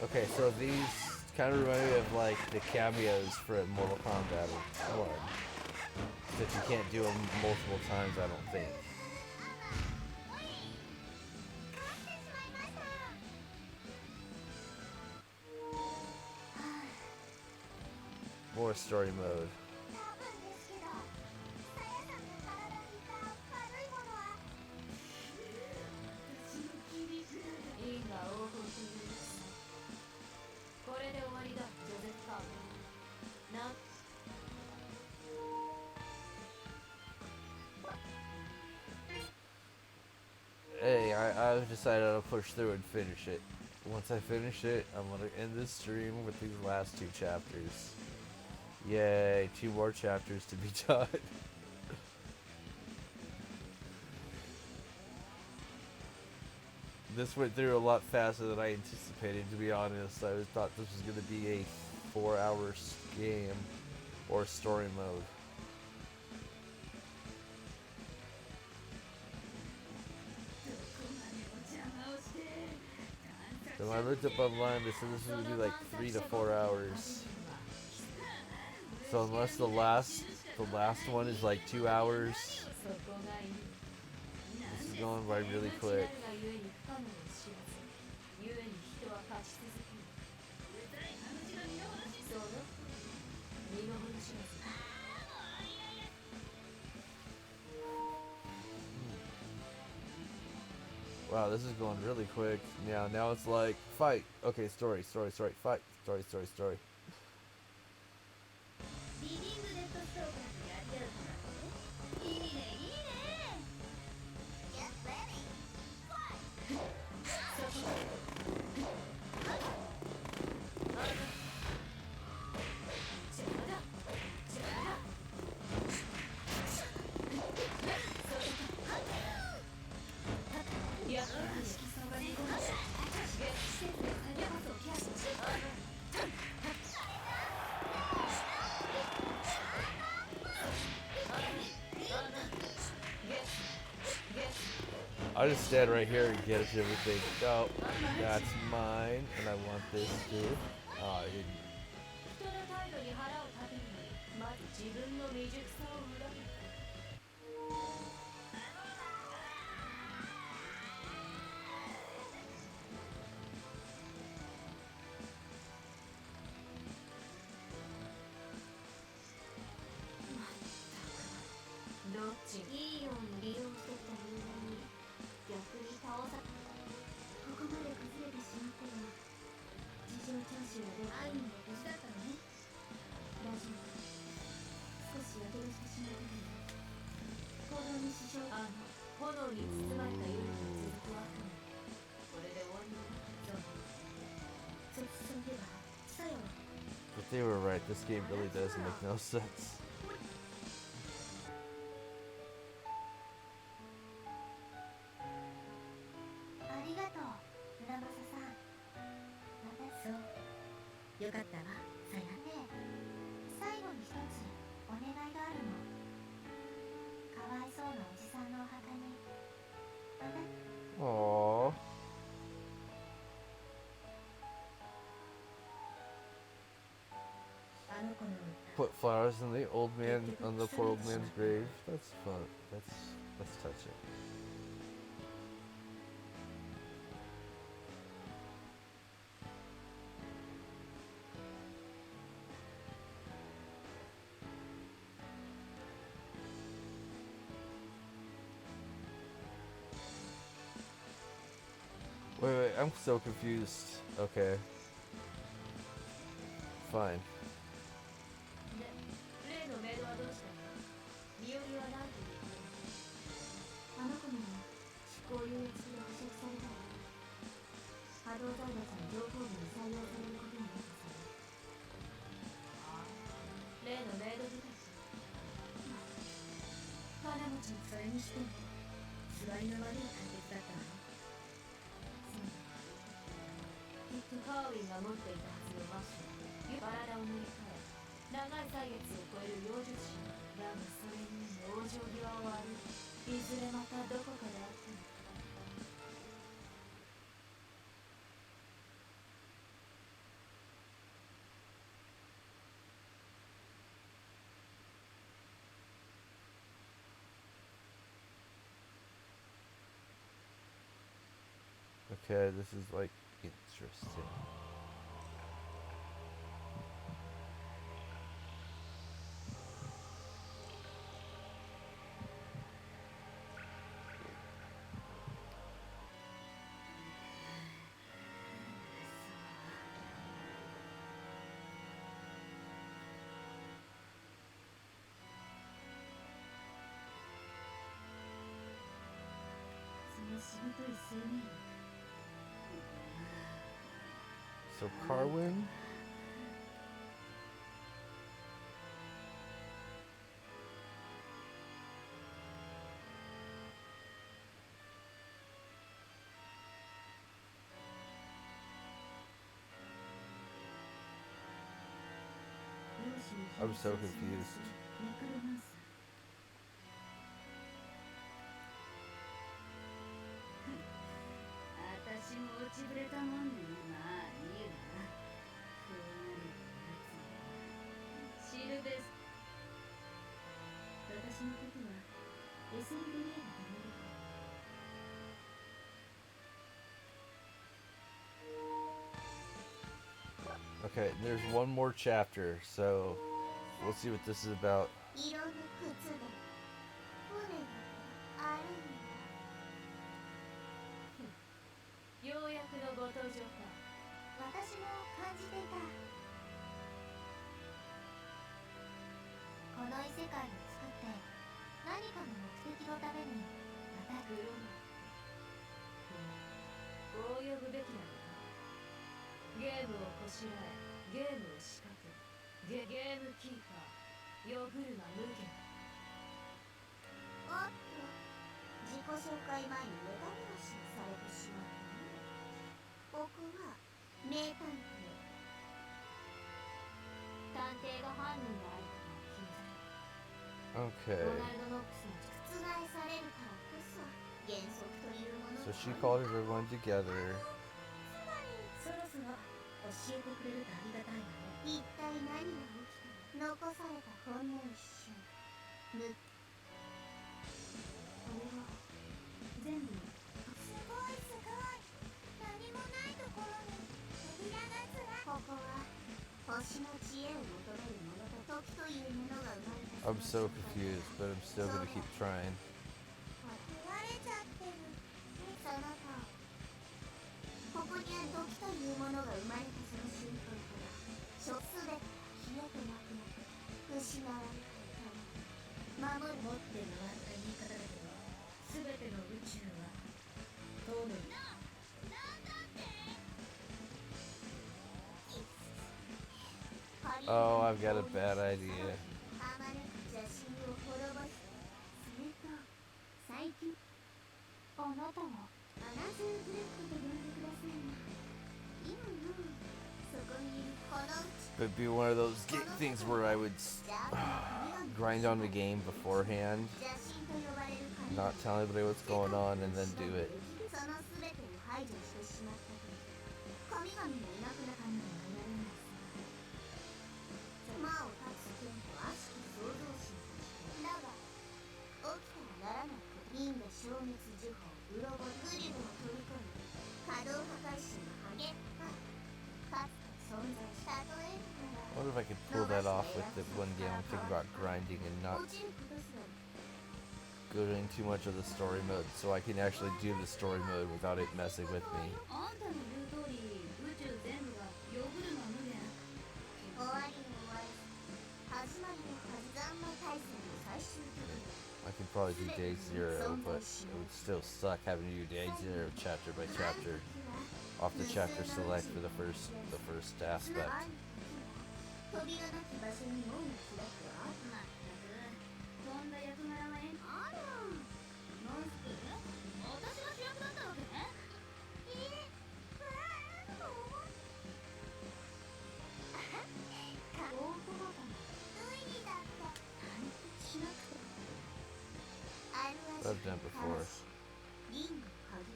Okay, so these kind of remind me of like the cameos for Mortal Kombat 1. That you can't do them multiple times, I don't think. More story mode. Hey, I've decided I'll push through and finish it. Once I finish it, I'm gonna end this stream with these last 2 chapters. Yay, 2 more chapters to be done. This went through a lot faster than I anticipated, to be honest. I thought this was gonna be a 4-hour game or story mode. So when I looked up online, they said this was gonna be like 3 to 4 hours. So unless the last one is like 2 hours, this is going by really quick. Wow, this is going really quick. Yeah, now it's like, fight. Okay, story, fight. Story. I'll just stand right here and get everything. Oh, that's mine, and I want this too. Oh, I didn't. But they were right, this game really does make no sense. Aww. Put flowers in the old man, on the poor old man's grave. That's fun. That's touching. I'm so confused. Okay. Fine. で、例のメールはどうしたの？身寄りは何て言ってるの？あの子には思考優越で保釈されたわ。波動財閥の情報部に採用されることになったそうよ。ああ、例のメイド部隊か。まあ、花持ちもそれにしても座りの悪い対決だったわね。そうね。きっとハーウィンが持っていたはずの魔術体を塗り替え長い歳月を超える妖術師だがそれに往生際を悪いいずれまたどこかで会っても Okay, this is like interesting. So Carwin? I'm so confused. 私も落ちぶれたもんでね。まあいいわ。こうなるやつシルベス私のことは SNDA だと思う。 Okay, there's one more chapter, so we'll see what this is about. 色の靴で船があるんだ。ようやくのご登場か。私も感じていた。この異世界を作って何かの目的のためにまたグローこう呼ぶべきなのか。ゲームをこしらえゲームを仕掛けゲームキーパーヨグルマ無限。おっと自己紹介前にネタバラシされてしまったね。僕は名探偵。探偵が犯人であることを気づけ。 Okay. ロナルド・ノックスの覆されるからこそ原則というもの So she called everyone together. そろそろ教えてくれるとありがたいわね。一体何が起きたの？残されたほんの一瞬。これは全部すごいすごい。何もないところに扉がずら。ここは星の知恵を求める者と時というものが生まれた。 I'm so confused, but I'm still gonna keep trying. 壊れちゃってる。そのとここにある時というものが生まれたその瞬間から全て消えてなくなって失われた。守る持ってるわった言い方だけど全ての宇宙は透明だ。なんだって Oh, I've got a bad idea. あまねく邪神を滅ぼす。それと最近あなたはアナズーブレッドと呼んでくださいな。今のそこにいるこのうち It'd be one of those things where I would grind on the game beforehand, 邪神と呼ばれる神 not tell anybody what's going on, and then do it. その全てを排除してしまったと神々のいなくなったのは言われないさ。魔を立つ剣と悪しき創造神としてだが起きてはならないこと因果消滅呪法うろぼグリルを取り込む可動破壊神のハゲかつて存在した例えるなら I wonder if I could pull that off with the one game I'm thinking about grinding and not doing too much of the story mode, so I can actually do the story mode without it messing with me. あんたの言う通り宇宙全部がヨーグルト無限終わりの終わり始まりの始まり大戦の最終局面 I could probably do day 0, but it would still suck having to do day 0 chapter by chapter. Off the chapter select for the first aspect. 扉なき場所に門を開くわまったくそんな役柄はあらモンスク私が主役だったわけね大小バカなついにだって退屈しなくてある I've done before. 銀の鍵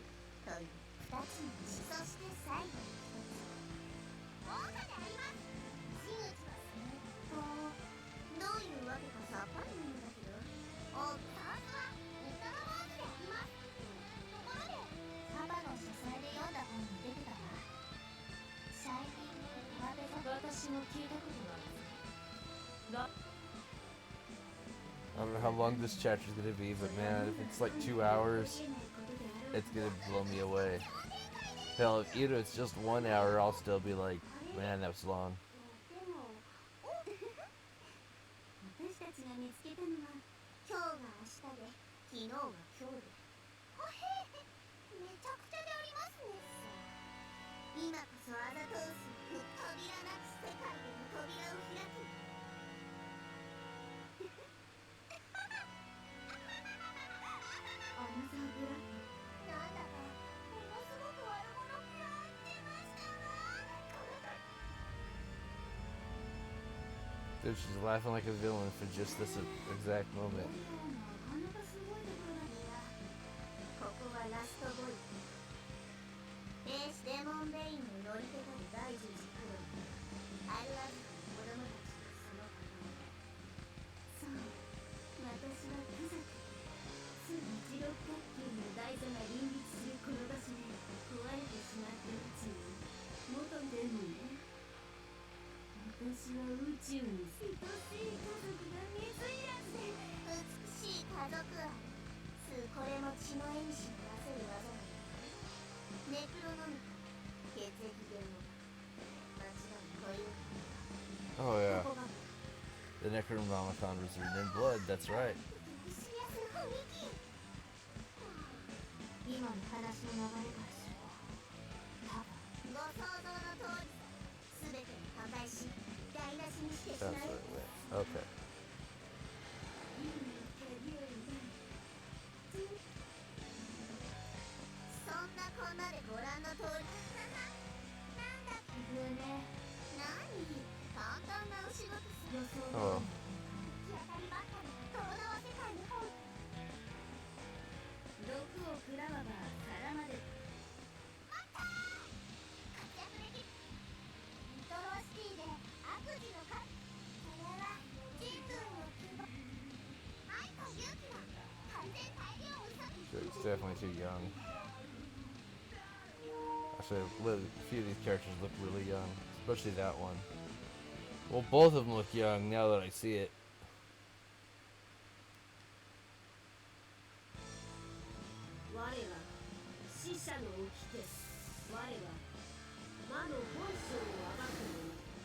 という二つの血そして最後の一つ豪華であります真打ちはどういうわけかさっぱりなんだけどおさすがインタラボーズでありますところでパパの書斎で読んだ本に出てたわ最近の私も聞いたことがある I don't know how long this chapter is gonna be, but man, if it's like 2 hours, it's gonna blow me away. Hell, if either it's just 1 hour, I'll still be like, man, that was long. 私たちが見つけたのは今日が明日で昨日が今日でおへへめちゃくちゃでありますね今こそあざとうす扉なき世界での扉を開きあのさブラなんだかものすごく悪者っぽいってましたわ Dude, she's laughing like a villain for just this exact moment. なかなかすごいところだねここはラストボイスデモンベインの乗り手が第10次クロンアルアズの子供たちとその仲間そう私はクザクすぐ一六角形の台座が林立するこの場所で壊れてしまった宇宙元デモンね私は宇宙に愛しい家族が水入らずで美しい家族愛これも血の絵にしのなせる技なのネクロノミカ血液言語間違いこういう Oh yeah, ここが the Necronomicon was written in blood, that's right. シリアスな雰囲気今の話の流れからすると多分ご想像の通り全てを破壊し台無しにしてし That's ま what う it went. Okay. そんなこんなでご覧の通りなんだグネ何簡単なお仕事予想 Oh. 行き当たりばったり東大世界の方毒を食らわば皿まで待った活躍できるリトロシティで悪事の神それは人類の希望愛と勇気の完全大量無差 So he's definitely too young. Actually, a few of these characters look really young, especially that one. Well, both of them look young now that I see it. 我は死者の掟我は魔の本性を暴く者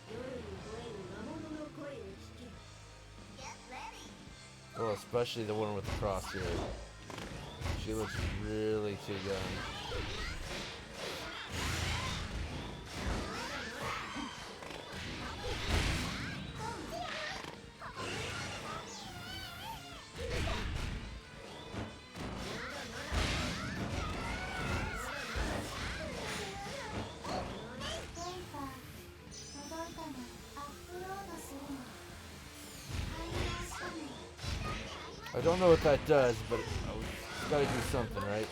夜に吠える魔物の声を聞け Well, especially the one with the cross here. She looks really too young. I don't know what that does, but it's gotta do something, right?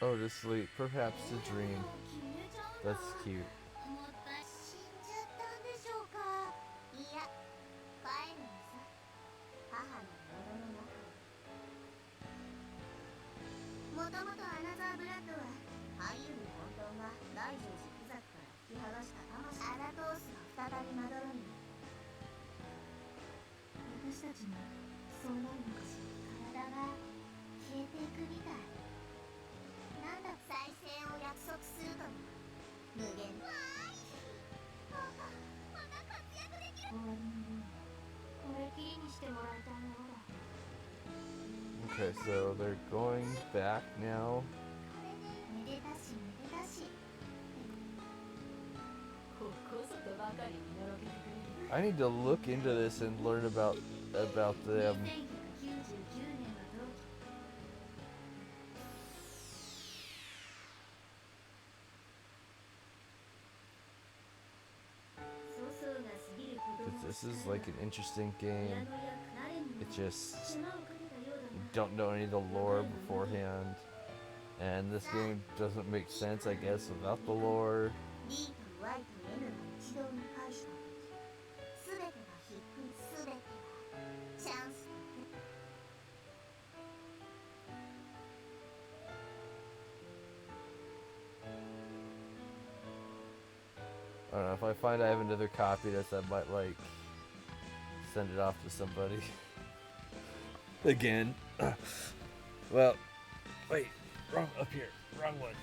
Oh, to sleep. Perhaps to dream. That's cute. 大乗寺クザクから引き剥がした魂アラトースが再びまどろむ。私たちもそうなるのかしら。体が消えていくみたい。なんだ再生を約束するとも無限。わーい、なんかまた活躍できる。終わりのようにこれきりにしてもらいたいものだ。 Okay, so they're going back now. I need to look into this and learn about them. This is like an interesting game. It just don't know any of the lore beforehand, and this game doesn't make sense, I guess, without the lore. I don't know, if I find I have another copy of this, I might like send it off to somebody. Again. Well, wait, wrong, up here, wrong one.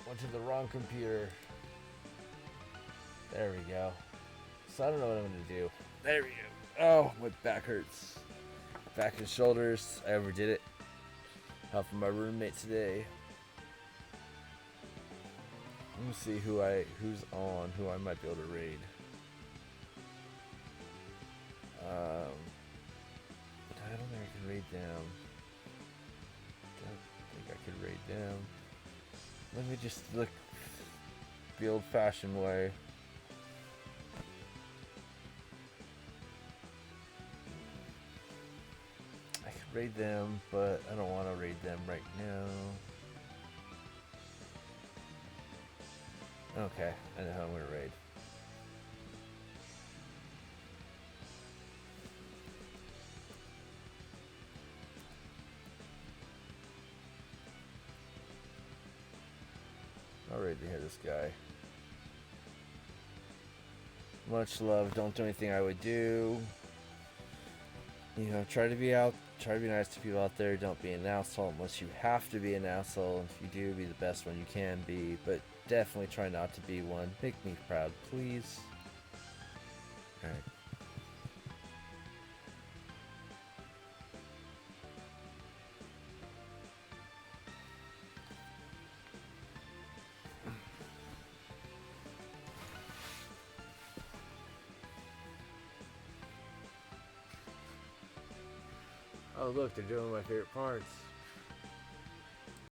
Went to the wrong computer. There we go. So I don't know what I'm gonna do. There we go. Oh, my back hurts. Back and shoulders. I overdid it. Helping my roommate today. Let me see who's on, who I might be able to raid. But I don't think I can raid them. Don't think I can raid them. Let me just look the old-fashioned way. I can raid them, but I don't want to raid them right now. Okay, I know how I'm gonna raid. I'll raid to hear this guy. Much love, don't do anything I would do. You know, try to be nice to people out there. Don't be an asshole unless you have to be an asshole. If you do, be the best one you can be, but definitely try not to be one. Make me proud, please. Alright. Oh look, they're doing my favorite parts.